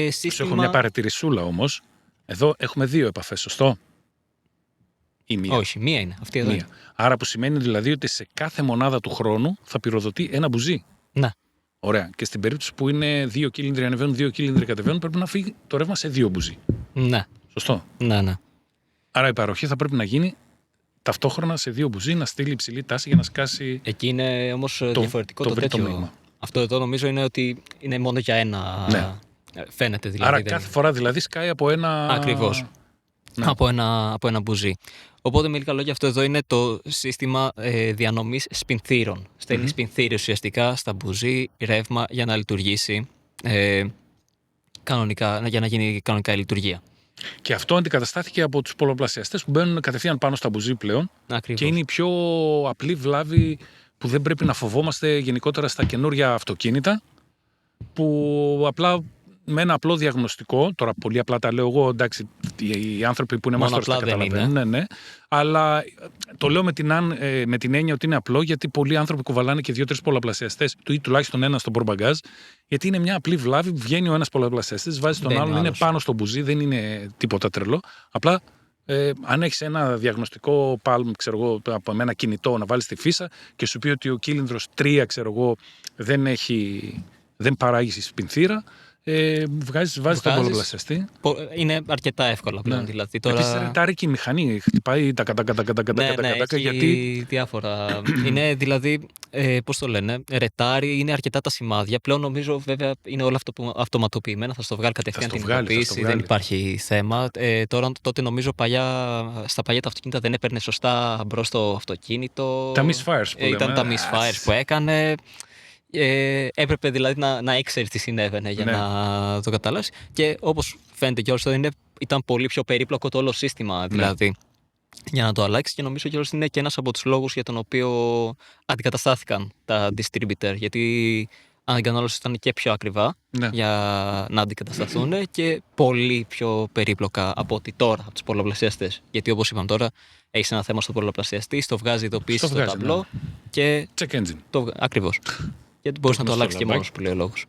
σύστημα... Έχω μια παρατηρησούλα όμως. Εδώ έχουμε 2 επαφές, σωστό? Ή μία? Όχι, μία είναι. Αυτή εδώ είναι. Άρα που σημαίνει δηλαδή ότι σε κάθε μονάδα του χρόνου θα πυροδοτεί ένα μπουζί. Ναι. Ωραία. Και στην περίπτωση που είναι 2 κύλινδροι ανεβαίνουν, 2 κύλινδροι κατεβαίνουν, πρέπει να φύγει το ρεύμα σε 2 μπουζί. Ναι. Σωστό. Ναι. Άρα η παροχή θα πρέπει να γίνει ταυτόχρονα σε 2 μπουζί, να στείλει υψηλή τάση για να σκάσει. Εκεί είναι όμως διαφορετικό το τέτοιο. Μείγμα. Αυτό εδώ νομίζω είναι ότι είναι μόνο για ένα. Ναι. Φαίνεται δηλαδή. Άρα κάθε φορά δηλαδή σκάει από ένα. Ακριβώς. Ναι. Από ένα μπουζί. Οπότε με λίγα λόγια αυτό εδώ είναι το σύστημα διανομής σπινθήρων. Στέλνει σπινθήρες ουσιαστικά στα μπουζί, ρεύμα για να λειτουργήσει κανονικά, για να γίνει κανονικά η λειτουργία. Και αυτό αντικαταστάθηκε από τους πολλαπλασιαστές που μπαίνουν κατευθείαν πάνω στα μπουζί πλέον. Ακριβώς. Και είναι η πιο απλή βλάβη που δεν πρέπει να φοβόμαστε γενικότερα στα καινούργια αυτοκίνητα, που απλά με ένα απλό διαγνωστικό. Τώρα, πολύ απλά τα λέω εγώ. Εντάξει, οι άνθρωποι που είναι μάστορες τα καταλαβαίνουν. Ναι. Αλλά το λέω με την έννοια ότι είναι απλό, γιατί πολλοί άνθρωποι κουβαλάνε και 2-3 πολλαπλασιαστές ή τουλάχιστον ένα στον πορμπαγκάζ. Γιατί είναι μια απλή βλάβη. Βγαίνει ο ένας πολλαπλασιαστής, βάζει τον άλλον, είναι πάνω στο μπουζί, δεν είναι τίποτα τρελό. Απλά. Αν έχεις ένα διαγνωστικό Palm, ξέρω εγώ, με ένα κινητό να βάλεις στη φύσα και σου πει ότι ο κύλινδρος 3, ξέρω εγώ, δεν παράγει σπινθήρα, βάζεις τον πολλαπλασιαστή. Είναι αρκετά εύκολα πλέον. Δηλαδή, τώρα... Επίσης ρετάρει και η μηχανή, χτυπάει τα κατα, γιατί... διάφορα. Είναι δηλαδή, πώς το λένε, ρετάρει, είναι αρκετά τα σημάδια. Πλέον νομίζω βέβαια είναι όλο αυτό αυτοματοποιημένα, θα στο βγάλει κατευθείαν την ειδοποίηση, δεν υπάρχει θέμα. Τότε νομίζω στα παλιά τα αυτοκίνητα δεν έπαιρνε σωστά μπρος το αυτοκίνητο. Τα misfires που ήταν τα misfires που έκανε. Έπρεπε δηλαδή να έξερε τι συνέβαινε για να το καταλάβει. Και όπως φαίνεται κιόλας, ήταν πολύ πιο περίπλοκο το όλο σύστημα δηλαδή, για να το αλλάξει. Και νομίζω κιόλας είναι και ένας από τους λόγους για τον οποίο αντικαταστάθηκαν τα distributor. Γιατί αν δεν κάνω λάθος ήταν και πιο ακριβά για να αντικατασταθούν και πολύ πιο περίπλοκα από ότι τώρα από τους πολλαπλασιαστές. Γιατί όπως είπαμε τώρα, έχεις ένα θέμα στο πολλαπλασιαστή, στο βγάζει ειδοποίηση στο ταμπλό και. Check engine. Ακριβώς. Γιατί μπορείς να το αλλάξεις και μόνος που λέει ο λόγος.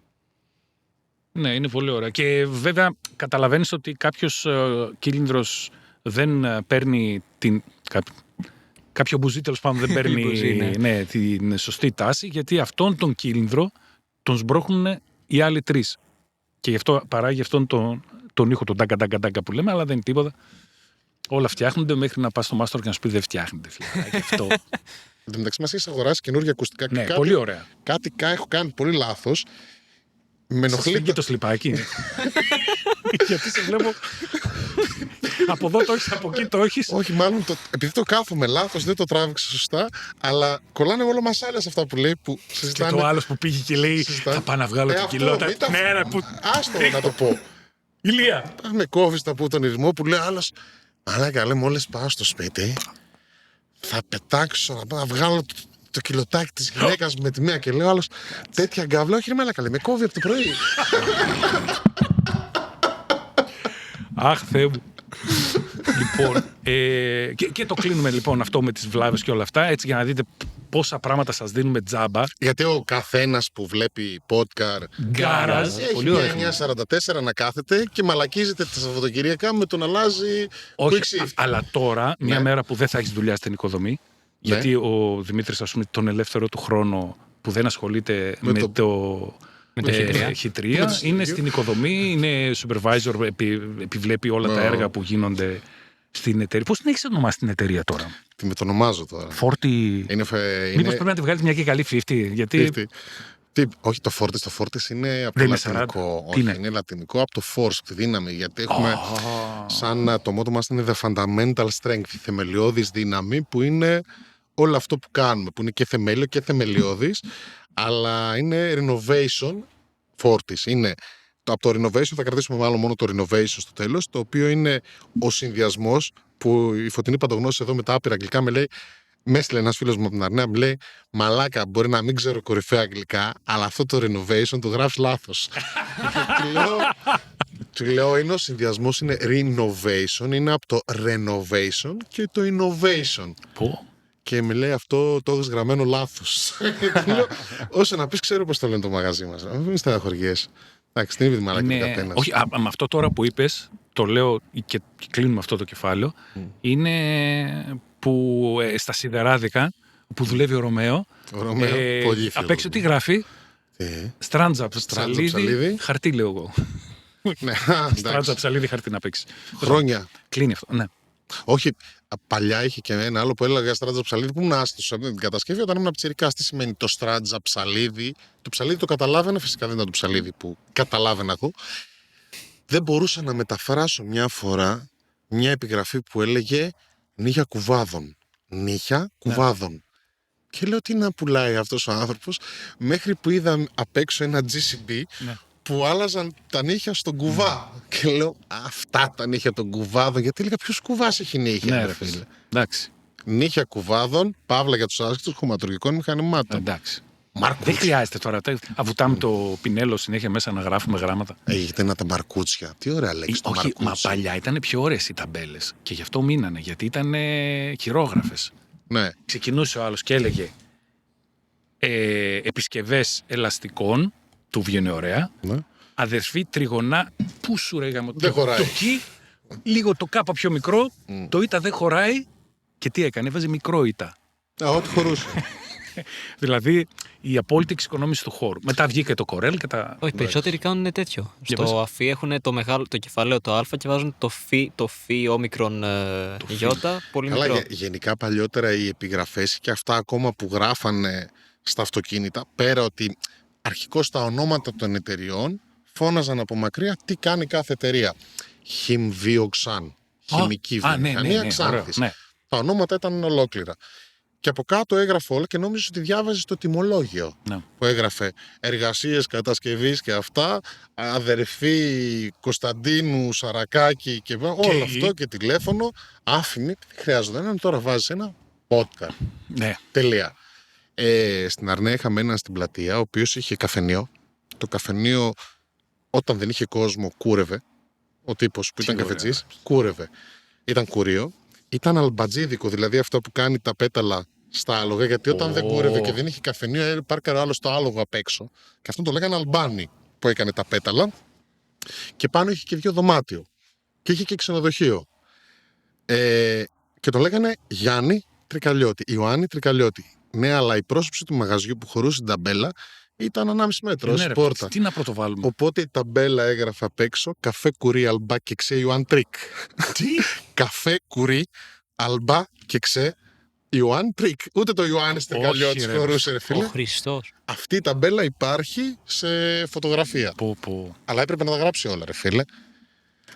Ναι, είναι πολύ ωραία. Και βέβαια καταλαβαίνεις ότι κάποιος κύλινδρος δεν παίρνει κάποιο μπουζί, τέλος πάντων, δεν παίρνει την σωστή τάση, γιατί αυτόν τον κύλινδρο τον σμπρώχνουν οι άλλοι 3. Και γι' αυτό παράγει αυτόν τον ήχο, τον τάγκα που λέμε, αλλά δεν είναι τίποτα. Όλα φτιάχνονται μέχρι να πας στο μάστορα και να σου πει δεν φτιάχνεται. Αυτό. Εν τω μεταξύ μας έχεις αγοράσει καινούργια ακουστικά. Ναι, πολύ ωραία. Κάτι έχω κάνει πολύ λάθος. Με ενοχλεί και το σλιπάκι. Γιατί σε βλέπω. Από εδώ το έχεις, από εκεί το έχεις. Όχι, μάλλον επειδή το κάθομαι λάθος, δεν το τράβηξα σωστά, αλλά κολλάνε όλο μασάλες αυτά που λέει. Που συζητάνε... Και το άλλος που πήγε και λέει θα πάω να βγάλω την κοιλότα. Άστο να το πω. Ηλία. Με κόβεις τα που τον ρυθμό που λέει άλλος. Αλλά μόλις πάω στο σπίτι, θα πετάξω να βγάλω το κιλοτάκι της γυναίκας με τη μία και λέω άλλος τέτοια γκάβλα, όχι ρε μαλάκα, με κόβει από το πρωί. Αχ, Θεέ μου. Λοιπόν, και το κλείνουμε λοιπόν αυτό με τις βλάβες και όλα αυτά, έτσι για να δείτε πόσα πράγματα σας δίνουμε τζάμπα. Γιατί ο καθένας που βλέπει podcast Γκάρας έχει μια 944 να κάθεται και μαλακίζεται τα Σαββατοκυριακά με τον αλλάζει. Όχι, αλλά τώρα, μια μέρα που δεν θα έχεις δουλειά στην οικοδομή, γιατί ο Δημήτρης, ας πούμε, τον ελεύθερο του χρόνο που δεν ασχολείται με το χιτρία, είναι στην οικοδομή, είναι supervisor, επιβλέπει όλα τα έργα που γίνονται στην εταιρεία. Πώς την έχεις ονομάσει την εταιρεία τώρα? Τι με το ονομάζω τώρα. Φόρτι. Μήπως πρέπει να τη βγάλεις μια και καλή 50, γιατί. Όχι, το Φόρτις είναι από το λατινικό. Όχι, είναι λατινικό από το force, τη δύναμη. Γιατί έχουμε σαν το μότο μας είναι the fundamental strength, η θεμελιώδης δύναμη, που είναι όλο αυτό που κάνουμε, που είναι και θεμέλιο και θεμελιώδης, αλλά είναι renovation Φόρτις. Είναι από το renovation, θα κρατήσουμε μάλλον μόνο το renovation στο τέλος, το οποίο είναι ο συνδυασμός που η Φωτεινή Παντογνώση εδώ με τα άπειρα αγγλικά με λέει. Με έστειλε ένας φίλος μου από την Αρνέα, μου λέει μαλάκα, μπορεί να μην ξέρω κορυφαία αγγλικά, αλλά αυτό το renovation το γράφεις λάθος. Του λέω, είναι ο συνδυασμός, είναι renovation, είναι από το renovation και το innovation. Πού? Και με λέει αυτό το έχεις γραμμένο λάθος. Όσο να πεις, ξέρω πώς το λένε το μαγαζί μας. Μην στεναχωριέσαι. Εντάξει, την είδε μαλάκα καθένας. Όχι, με αυτό τώρα που είπες, το λέω και κλείνουμε αυτό το κεφάλαιο, είναι που στα σιδεράδικα που δουλεύει ο Ρωμαίο, απ' έξω τι γράφει? Στράντζα, ψαλίδι, χαρτί λέω εγώ. Στράντζα, ψαλίδι, χαρτί να παίξει. Χρόνια. Κλείνει αυτό, ναι. Όχι, παλιά είχε και ένα άλλο που έλεγα στράτζα ψαλίδι που ήμουν άστος από την κατασκευή όταν ήμουν ψηρικάς. Τι σημαίνει το στράτζα ψαλίδι? Το ψαλίδι το καταλάβαινα, φυσικά δεν ήταν το ψαλίδι που καταλάβαινα εγώ. Δεν μπορούσα να μεταφράσω μια φορά μια επιγραφή που έλεγε νύχια κουβάδων. Νύχια κουβάδων. Ναι. Και λέω τι να πουλάει αυτός ο άνθρωπος, μέχρι που είδα απ' έξω ένα GCB που άλλαζαν τα νύχια στον κουβά. Και λέω αυτά τα νύχια των κουβάδων, γιατί έλεγα ποιος κουβάς έχει νύχια. Ναι, ρε φίλε. Εντάξει. Νύχια κουβάδων, παύλα για τους άσκητους χωματουργικών μηχανημάτων. Εντάξει. Δεν χρειάζεται τώρα. Αβουτάμε το πινέλο συνέχεια μέσα να γράφουμε γράμματα. Έχετε ένα τα μαρκούτσια. Τι ωραία λέξη το Όχι, μαρκούτσι. μα παλιά ήταν πιο ωραίες οι ταμπέλες. Και γι' αυτό μείνανε. Γιατί ήταν χειρόγραφες. Ναι. Ξεκινούσε ο άλλος και έλεγε επισκευές ελαστικών, του βγαίνει ωραία. Ναι. Αδερφή τριγωνά, πού σου ρε γαμώ. Δεν χωράει. Το κι, λίγο το κάπα πιο μικρό, το ήτα δεν χωράει. Και τι έκανε, έβαζε μικρό ήτα. Ό,τι χωρούσε. Δηλαδή η απόλυτη εξοικονόμηση του χώρου. Μετά βγήκε το κορέλ και τα. Όχι, περισσότεροι κάνουν τέτοιο. Στο αφή έχουν το κεφάλαιο το α και βάζουν το φι όμικρον γιώτα, πολύ Καλά, μικρό. γενικά παλιότερα οι επιγραφές και αυτά ακόμα που γράφανε στα αυτοκίνητα, πέρα ότι αρχικώς τα ονόματα των εταιριών φώναζαν από μακριά τι κάνει κάθε εταιρεία. Χιμβίοξαν, χημική βιομηχανία, Ξάνθης. Ναι. Τα ονόματα ήταν ολόκληρα. Και από κάτω έγραφε όλα και νόμιζε ότι διάβαζε το τιμολόγιο. Ναι. Που έγραφε εργασίες κατασκευής και αυτά, αδερφή Κωνσταντίνου Σαρακάκη και όλο αυτό και τηλέφωνο. Άφημη, δεν χρειάζεται έναν, τώρα βάζεις ένα podcast. Ναι. Τελεία. Στην Αρνέα είχαμε έναν στην πλατεία, ο οποίος είχε καφενείο. Το καφενείο, όταν δεν είχε κόσμο, κούρευε. Ο τύπος που ήταν καφετζής, κούρευε. Ήταν κουρίο. Ήταν αλμπατζίδικο, δηλαδή αυτό που κάνει τα πέταλα στα άλογα, γιατί όταν δεν κούρευε και δεν είχε καφενείο, πάρκαρε άλλο το άλογο απ' έξω. Και αυτό το λέγανε Αλμπάνι που έκανε τα πέταλα. Και πάνω είχε και 2 δωμάτιο. Και είχε και ξενοδοχείο. Και το λέγανε Γιάννη Τρικαλιώτη. Ιωάννη Τρικαλιώτη. Ναι, αλλά η πρόσωψη του μαγαζιού που χωρούσε την ταμπέλα ήταν 1,5 μέτρο. Ναι, πόρτα. Τι να πρωτοβάλουμε. Οπότε η ταμπέλα έγραφε απ' έξω καφέ κουρί αλμπά και ξέ Ιωάνν Τρίκ. Τι? Καφέ κουρί αλμπά και ξέ Ιωάνν Τρίκ. Ούτε το Ιωάννης Τρικαλιώτης χωρούσε, ρε φίλε. Ο Χριστός. Αυτή η ταμπέλα υπάρχει σε φωτογραφία. Αλλά έπρεπε να τα γράψει όλα, ρε φίλε.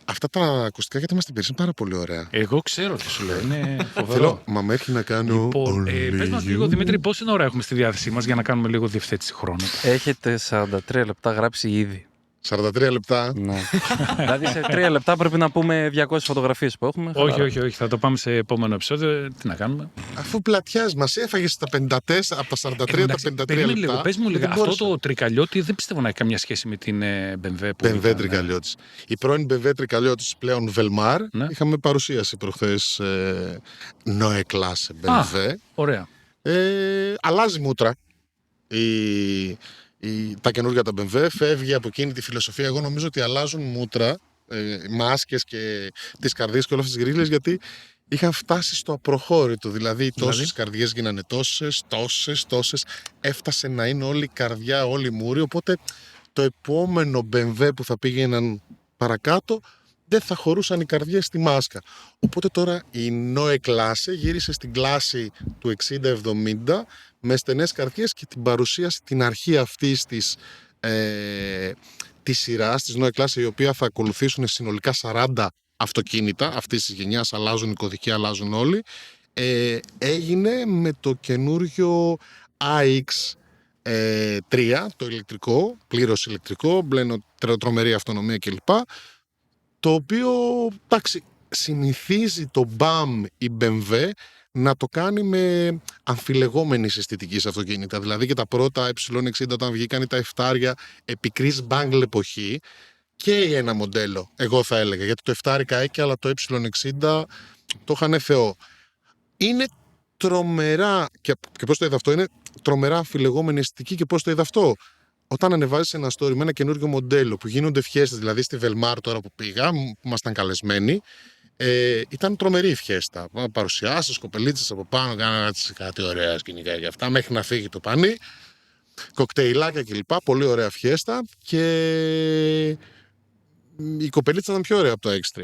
Αυτά τα ακουστικά γιατί μας την πήρες, είναι πάρα πολύ ωραία. Εγώ ξέρω τι σου λέω, είναι φοβερό. Θέλω, μα με έχει να κάνω. Λοιπόν, πες μας λίγο, Δημήτρη, πόση ώρα έχουμε στη διάθεσή μας για να κάνουμε λίγο διευθέτηση χρόνου. Έχετε 43 λεπτά γράψει ήδη. 43 λεπτά. Ναι. Δηλαδή σε 3 λεπτά πρέπει να πούμε 200 φωτογραφίες που έχουμε. Όχι, θα το πάμε σε επόμενο επεισόδιο. Τι να κάνουμε. Αφού πλατιάς, μας έφαγες τα 54, από τα 43 τα 53 λεπτά. Λίγο, πες μου λίγο, αυτό το Τρικαλιώτη δεν πιστεύω να έχει καμία σχέση με την BMW. BMW Τρικαλιώτης. Η πρώην BMW Τρικαλιώτης, πλέον Velmar, είχαμε παρουσίαση προχθές Neue Klasse BMW. Ωραία. Αλλάζει μούτρα. Τα καινούργια τα BMW, φεύγει από εκείνη τη φιλοσοφία. Εγώ νομίζω ότι αλλάζουν μούτρα, μάσκες και τις καρδίες και όλες τις γρίλες, γιατί είχαν φτάσει στο απροχώρητο. Δηλαδή τόσες καρδιές γίνανε τόσες. Έφτασε να είναι όλη η καρδιά, όλη η μούρη. Οπότε το επόμενο BMW που θα πήγαιναν παρακάτω δεν θα χωρούσαν οι καρδιές στη μάσκα. Οπότε τώρα η Neue Klasse γύρισε στην κλάση του 60-70 με στενές καρδιές και την παρουσίαση την αρχή αυτής της σειράς της Neue Klasse, η οποία θα ακολουθήσουν συνολικά 40 αυτοκίνητα αυτής της γενιάς, αλλάζουν οι κωδικοί, αλλάζουν όλοι. Έγινε με το καινούριο AX3, το ηλεκτρικό, πλήρως ηλεκτρικό, τρομερή αυτονομία κλπ. Το οποίο, εντάξει, συνηθίζει το BAM η BMW να το κάνει με αμφιλεγόμενη αισθητική σε αυτοκίνητα. Δηλαδή και τα πρώτα E60 όταν βγήκαν τα εφτάρια επί Chris Bangle εποχή και ένα μοντέλο, εγώ θα έλεγα, γιατί το εφτάρικα έκαι, αλλά το E60 το είχαν θεό. Είναι τρομερά, και πώς το είδα αυτό, είναι τρομερά αμφιλεγόμενη αισθητική. Και πώς το είδα αυτό? Όταν ανεβάζεις ένα story με ένα καινούργιο μοντέλο που γίνονται φιέστες, δηλαδή στη Velmar τώρα που πήγα, που ήμασταν καλεσμένοι, ήταν τρομερή η φιέστα. Παρουσιάσεις, κοπελίτσες από πάνω, κάνανε κάτι ωραία σκηνικά και αυτά, μέχρι να φύγει το πανί, κοκτέιλάκια κλπ. Πολύ ωραία φιέστα και η κοπελίτσα ήταν πιο ωραία από το X3.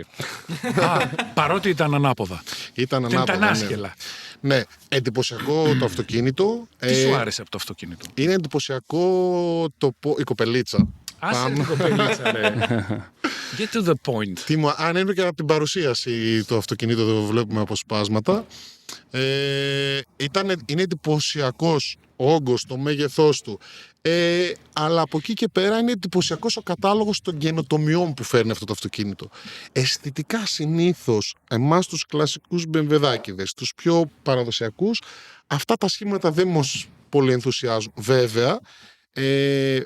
Παρότι ήταν ανάποδα. Ήταν ανάποδα. Ήταν άσχελα. Ναι, εντυπωσιακό το αυτοκίνητο. Τι σου άρεσε από το αυτοκίνητο? Είναι εντυπωσιακό η κοπελίτσα. Άσε την κοπελίτσα, ρε. Get to the point. Αν είναι και από την παρουσίαση το αυτοκίνητο, το βλέπουμε αποσπάσματα. Είναι εντυπωσιακός ο όγκος, το μέγεθός του. Αλλά από εκεί και πέρα είναι εντυπωσιακός ο κατάλογος των καινοτομιών που φέρνει αυτό το αυτοκίνητο. Αισθητικά συνήθως εμάς τους κλασικούς μπεμβεδάκηδες, τους πιο παραδοσιακούς, αυτά τα σχήματα δεν μας πολύ ενθουσιάζουν. Βέβαια,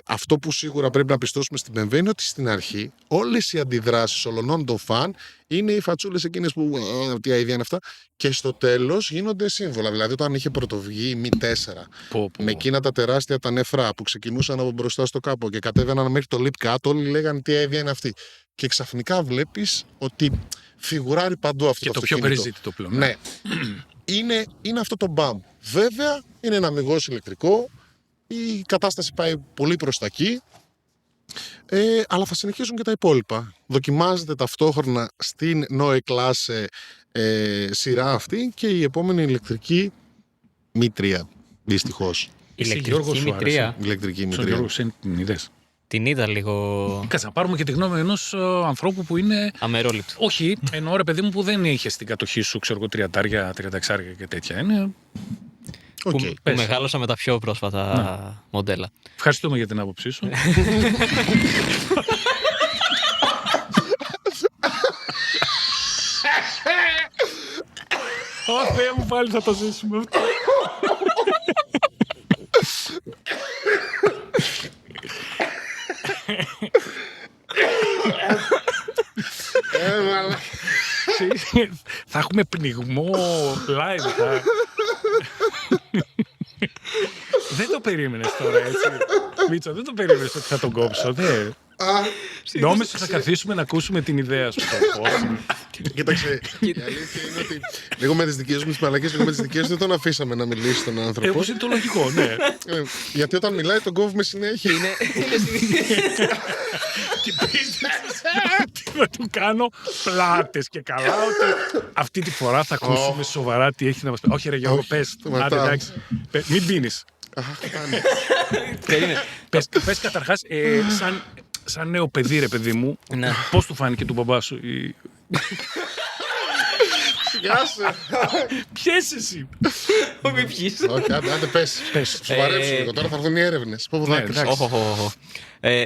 αυτό που σίγουρα πρέπει να πιστώσουμε στην BMW είναι ότι στην αρχή όλες οι αντιδράσεις όλων των φαν είναι οι φατσούλες εκείνες που τι αηδία είναι αυτά, και στο τέλος γίνονται σύμβολα. Δηλαδή όταν είχε πρωτοβγεί η Mi 4 με εκείνα τα τεράστια τα νεφρά που ξεκινούσαν από μπροστά στο κάπο και κατέβαιναν μέχρι το lip κάτω, όλοι λέγανε τι αηδία είναι αυτή. Και ξαφνικά βλέπεις ότι φιγουράρει παντού αυτό και το πιο περιζήτητο πλέον. Ναι. είναι αυτό το μπαμ. Βέβαια είναι ένα αμιγώς ηλεκτρικό. Η κατάσταση πάει πολύ προς τα εκεί, αλλά θα συνεχίσουν και τα υπόλοιπα. Δοκιμάζεται ταυτόχρονα στην Neue Klasse σειρά αυτή και η επόμενη ηλεκτρική Mi 3, δυστυχώς. Ηλεκτρική Mi 3. Ηλεκτρική Mi 3. Γιώργο, την είδες? Την είδα λίγο. Κάτσε να πάρουμε και τη γνώμη ενός ανθρώπου που είναι. Αμερόληπτο. Όχι, εννοώ ρε παιδί μου που δεν είχε στην κατοχή σου, ξέρω εγώ, 30-36 και τέτοια. Είναι. Okay. Που μεγάλωσα με τα πιο πρόσφατα μοντέλα. Ευχαριστούμε για την άποψή σου. Ω Θεέ μου, πάλι θα το ζήσουμε αυτό. Θα έχουμε πνιγμό live. Δεν το περίμενες τώρα, έτσι. Μίτσο, δεν το περίμενες ότι θα τον κόψω. Νόμιζα θα καθίσουμε να ακούσουμε την ιδέα σου. Κοίταξε, η αλήθεια είναι ότι λίγο με τις δικές μου τις μαλακίες, λίγο με τις δικές δεν τον αφήσαμε να μιλήσει τον άνθρωπο. Όπως είναι το λογικό, ναι. Γιατί όταν μιλάει τον κόβουμε συνέχεια. Και πίστεψες ότι θα του κάνω πλάτες και καλά ότι αυτή τη φορά θα ακούσουμε σοβαρά τι έχει να μας πει. Όχι ρε Γιώργο, πες. Άντε, εντάξει. Μην πίνεις. Πες καταρχάς, σαν νέο παιδί ρε παιδί μου, πώς του φάνηκε του μπαμπά σου? Γεια σου. Πιες εσύ. Μην πιείς. Όχι, άντε πες. Σοβαρέψου λίγο, τώρα θα έρθουν οι έρευνες.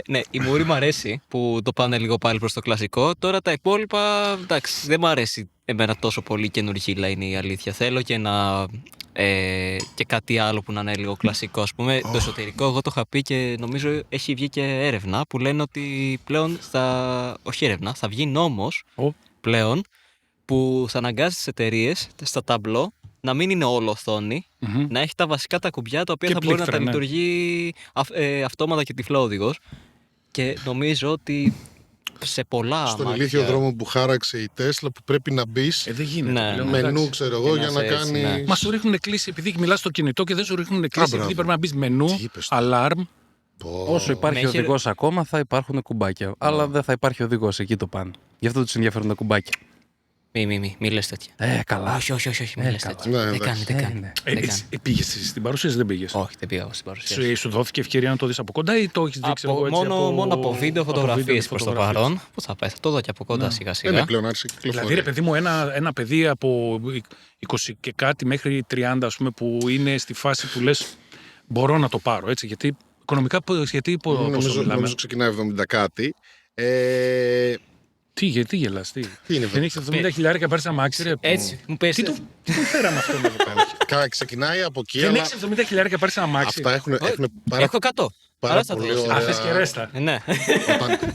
Ναι, η Μούρη μου αρέσει που το πάνε λίγο πάλι προς το κλασικό. Τώρα τα υπόλοιπα, εντάξει, δεν μου αρέσει εμένα τόσο πολύ καινούργια, είναι η αλήθεια. Θέλω και κάτι άλλο που να είναι λίγο κλασικό. Ας πούμε, το εσωτερικό, εγώ το είχα πει και νομίζω έχει βγει και έρευνα που λένε ότι πλέον όχι έρευνα, θα βγει νόμος πλέον που θα αναγκάζει τις εταιρείες στα ταμπλό να μην είναι όλο οθόνη, να έχει τα βασικά τα κουμπιά τα οποία και θα μπορεί να τα λειτουργεί αυτόματα και τυφλό οδηγός. Και νομίζω ότι σε πολλά στον ηλίθιο δρόμο που χάραξε η Τέσλα που πρέπει να μπεις δεν γίνεται. μενού, ξέρω εγώ, για να κάνει. Ναι. Μα σου ρίχνουν κλίση επειδή μιλάς στο κινητό και δεν σου ρίχνουν κλίση. Επειδή πρέπει να μπεις μενού, αλάρμ. Όσο υπάρχει οδηγός ακόμα, θα υπάρχουν κουμπάκια. Αλλά δεν θα υπάρχει οδηγός, εκεί το πάνε. Γι' αυτό τους ενδιαφέρουν τα κουμπάκια. Μη λες τέτοια. Καλά. Όχι, μη λες τέτοια. Δεν κάνει. Πήγες στην παρουσίαση, δεν πήγες? Όχι, δεν πήγα στην παρουσίαση. Σου δόθηκε ευκαιρία να το δεις από κοντά ή το έχεις δείξει μόνο από βίντεο, φωτογραφίες προς το παρόν. Πώς θα πάει, θα το δω και από κοντά σιγά-σιγά. Είναι πλέον άρχισε κυκλοφορία. Δηλαδή, ρε παιδί μου, ένα παιδί από 20 και κάτι μέχρι 30, ας πούμε, που είναι στη φάση που λες μπορώ να το πάρω, έτσι, γιατί οικονομικά, γιατί νομίζω ξεκινάει 70 κάτι. Γιατί γελάς, τι είναι δεν έχεις 70.000 πάρεις αμάξι, ρε. Έτσι, μου πες. Τι το φέραμε αυτό να το κάνεις? Ξεκινάει από εκεί. Δεν έχεις 70.000 πάρεις αμάξι. Αυτά έχουν Έχω 100. πάρα πολύ ωραία. Αφές και ρέστα. Ναι.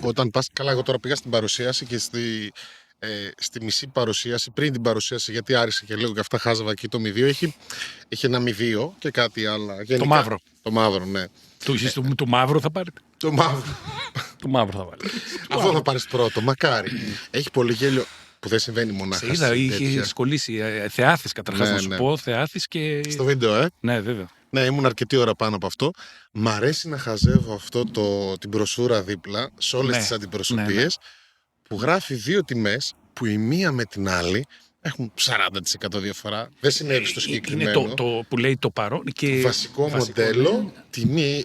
Όταν πας, καλά, εγώ τώρα πήγα στην παρουσίαση και στη μισή παρουσίαση, πριν την παρουσίαση, γιατί άρχισε και λίγο και αυτά χάζαβα εκεί το Mi 2, έχει ένα Mi 2 και κάτι άλλο. Το μαύρο. Το μαύρο, ναι. Το μαύρο θα πάρετε? Το μαύρο. Το μαύρο θα πάρετε. Αυτό θα πάρεις πρώτο, μακάρι. Έχει πολύ γέλιο που δεν συμβαίνει μονάχα. Σε είδα, είχε σκολήσει. Θεάθης καταρχάς, να σου πω. Θεάθης και. Στο βίντεο, Ναι, βέβαια. Ναι, ήμουν αρκετή ώρα πάνω από αυτό. Μ' αρέσει να χαζεύω την μπροσούρα δίπλα σε όλες τις αντιπροσωπείες που γράφει δύο τιμές που η μία με την άλλη έχουν 40% διαφορά. Δεν συνέβη στο συγκεκριμένο. Είναι το που λέει το παρόν και βασικό μοντέλο, τιμή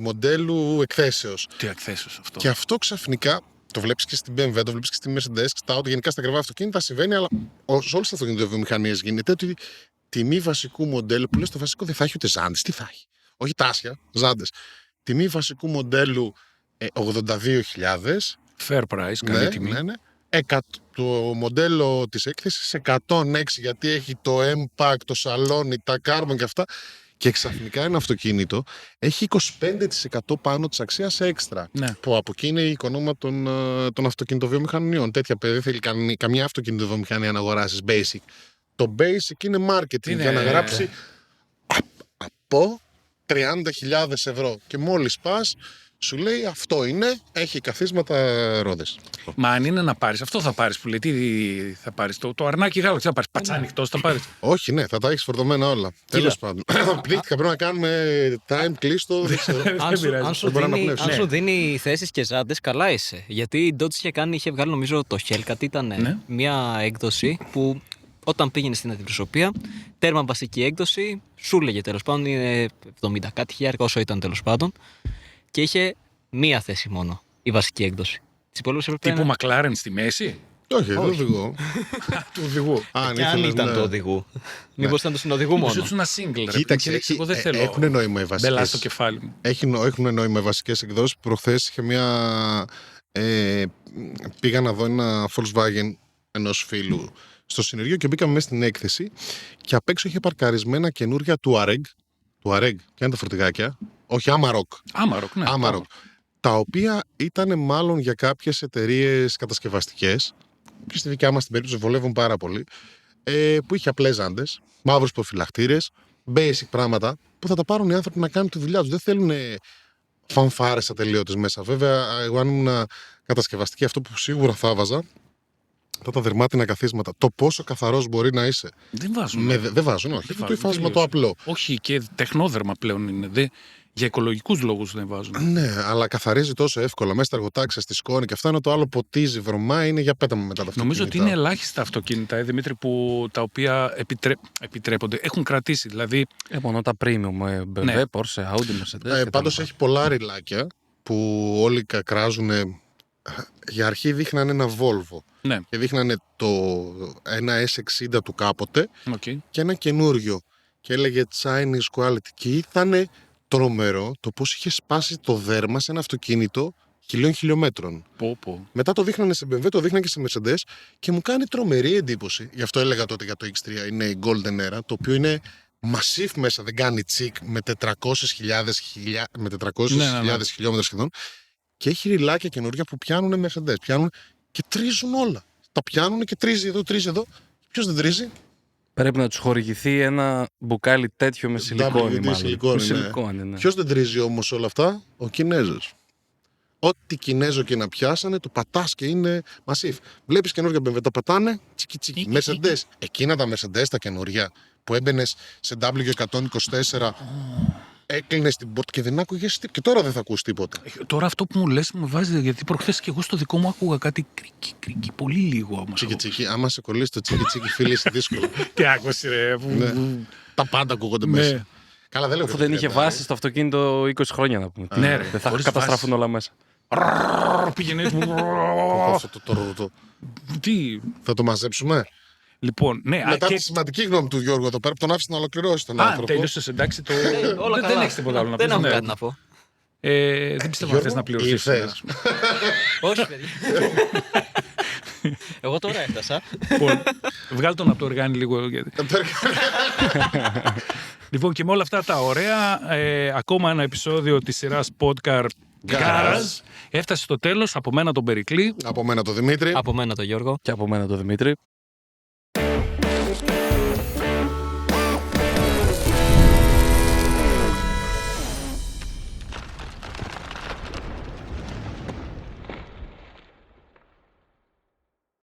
μοντέλου εκθέσεως. Τι εκθέσεως αυτό? Και αυτό ξαφνικά το βλέπεις και στην BMW, το βλέπεις και στη Mercedes, στα Audi, γενικά στα ακριβά αυτοκίνητα συμβαίνει, αλλά σε όλες τις αυτοκινητοβιομηχανίες γίνεται ότι τιμή βασικού μοντέλου, που λες το βασικό δεν θα έχει ούτε ζάντες, τι θα έχει? Όχι τάσια, ζάντες. Τιμή βασικού μοντέλου 82.000. Fair price, καλή τιμή. Ναι. Το μοντέλο της έκθεσης 106, γιατί έχει το M-Pack, το σαλόνι, τα carbon και αυτά. Και ξαφνικά ένα αυτοκίνητο έχει 25% πάνω της αξίας έξτρα. Ναι. Που από εκεί είναι η οικονόμα των αυτοκινητοβιομηχανιών. Τέτοια παιδί δεν θέλει καμιά αυτοκινητοβιομηχανία να αγοράσεις basic. Το basic είναι marketing για να γράψει από 30.000 ευρώ. Και μόλις πας, σου λέει αυτό είναι, έχει καθίσματα ρόδες. Μα αν είναι να πάρεις, αυτό θα πάρεις που λέει. Τι θα πάρεις, το αρνάκι γάλα, θα πάρεις πατσάνικτος, θα πάρεις. Όχι, ναι, θα τα έχεις φορτωμένα όλα. Τέλος πάντων. Πλήκτηκα, πρέπει να κάνουμε time, κλείστο. Δεν ξέρω. Αν σου δίνει θέσεις και ζάντες, καλά είσαι. Γιατί η Dodge είχε βγάλει, νομίζω, το Hellcat ήταν μια έκδοση που όταν πήγαινε στην αντιπροσωπεία, τέρμα βασική έκδοση, σου λέγε τέλος πάντων, είναι 70 κάτι χιλιάρικα, όσο ήταν τέλος πάντων. Και είχε μία θέση μόνο, η βασική έκδοση. Τύπου McLaren στη μέση. Όχι, δεν οδηγώ. Του οδηγού. Και αν ήταν το οδηγού. Μήπως ήταν το συνοδηγού μόνο. Μήπως ένα single. Κοίταξε, εγώ δεν θέλω. έχουν νόημα οι βασικές. Μπελά στο κεφάλι μου. Έχουν νόημα οι βασικές εκδόσεις. Προχθές είχε πήγα να δω ένα Volkswagen ενός φίλου στο συνεργείο και μπήκαμε μέσα στην έκθεση και απ' έξω είχε παρκαρισμένα καινούρια Touareg. Ποια είναι τα φορτηγάκια? Όχι, Amarok. Ναι. Amarok. Τα οποία ήταν μάλλον για κάποιες εταιρείες κατασκευαστικές, και στη δικιά μας την περίπτωση βολεύουν πάρα πολύ, που είχε απλές ζάντες, μαύρους προφυλακτήρες, basic πράγματα που θα τα πάρουν οι άνθρωποι να κάνουν τη δουλειά τους. Δεν θέλουν φανφάρες ατελείωτες μέσα. Βέβαια, εγώ αν ήμουν κατασκευαστική, αυτό που σίγουρα θα βάζα, τα δερμάτινα καθίσματα. Το πόσο καθαρός μπορεί να είσαι. Δεν βάζουν. Δεν βάζουν, όχι. Το υφάσμα το απλό. Όχι, και τεχνόδερμα πλέον είναι. Για οικολογικούς λόγους δεν βάζουν. Ναι, αλλά καθαρίζει τόσο εύκολα μέσα στα εργοτάξια, στη σκόνη και αυτά. Ενώ το άλλο ποτίζει, βρωμά, είναι για πέταμα μετά τα αυτοκίνητα. Νομίζω ότι είναι ελάχιστα αυτοκίνητα, Δημήτρη, που τα οποία επιτρέπονται. Έχουν κρατήσει. Δηλαδή. Μόνο τα premium. BMW, Porsche, Audi, Mercedes. Πάντως έχει πολλά ριλάκια που όλοι κράζουν. Για αρχή δείχνανε ένα Volvo. Ναι. Και δείχνανε ένα S60 του κάποτε και ένα καινούριο. Και έλεγε Chinese quality. Και ήταν τρομερό το πώς είχε σπάσει το δέρμα σε ένα αυτοκίνητο 1.000 χιλιόμετρων. Μετά το δείχνανε σε BMW, το δείχνανε και σε Mercedes και μου κάνει τρομερή εντύπωση. Γι' αυτό έλεγα τότε για το X3 είναι η Golden Era, το οποίο είναι massive μέσα, δεν κάνει τσικ με 400.000 χιλιόμετρα σχεδόν. Και έχει ριλάκια καινούργια που πιάνουν Mercedes. Πιάνουν και τρίζουν όλα. Τα πιάνουν και τρίζει εδώ, τρίζει εδώ. Ποιος δεν τρίζει? Πρέπει να τους χορηγηθεί ένα μπουκάλι τέτοιο με σιλικόνη. Ναι. Ποιος δεν τρίζει όμως όλα αυτά? Ο Κινέζος. Ό,τι Κινέζο και να πιάσανε, το πατάς και είναι massive. Βλέπεις καινούργια BMW, τα πατάνε, τσικι. Mercedes. Εκείνα τα Mercedes τα καινούργια που έμπαινες σε W124. Έκλεινες την πόρτα και δεν άκουγες τίποτα. Και τώρα δεν θα ακούσει τίποτα. Τώρα αυτό που μου λες μου βάζει, γιατί προχθές και εγώ στο δικό μου άκουγα κάτι κρίκι, πολύ λίγο όμως. Τσίκι. Άμα σε κολλήσει το τσίκι, φίλε, είσαι δύσκολο. Τι άκουσε, ρε. Τα πάντα ακούγονται μέσα. Καλά, δεν λέω. Αφού δεν είχε βάση στο αυτοκίνητο 20 χρόνια να πούμε. Ναι, δεν θα καταστραφούν όλα μέσα. Πήγαινε. Τι. Θα το μαζέψουμε. Λοιπόν, ναι, μετά τη σημαντική γνώμη του Γιώργου εδώ πέρα που τον άφησε να ολοκληρώσει τον άνθρωπο. Τέλειωσες, εντάξει. Δεν έχεις τίποτα άλλο να πεις. Δεν έχω κάτι να πω. Δεν πιστεύω να θες να πληρωθείς. Όχι, παιδιά. Εγώ τώρα έφτασα. Βγάλ' τον από το οργάνι λίγο. Λοιπόν, και με όλα αυτά τα ωραία, ακόμα ένα επεισόδιο της σειράς podcast Garage έφτασε στο τέλος. Από μένα τον Περικλή. Από μένα τον Δημήτρη. Από μένα τον Γιώργο. Και από μένα τον Δημήτρη.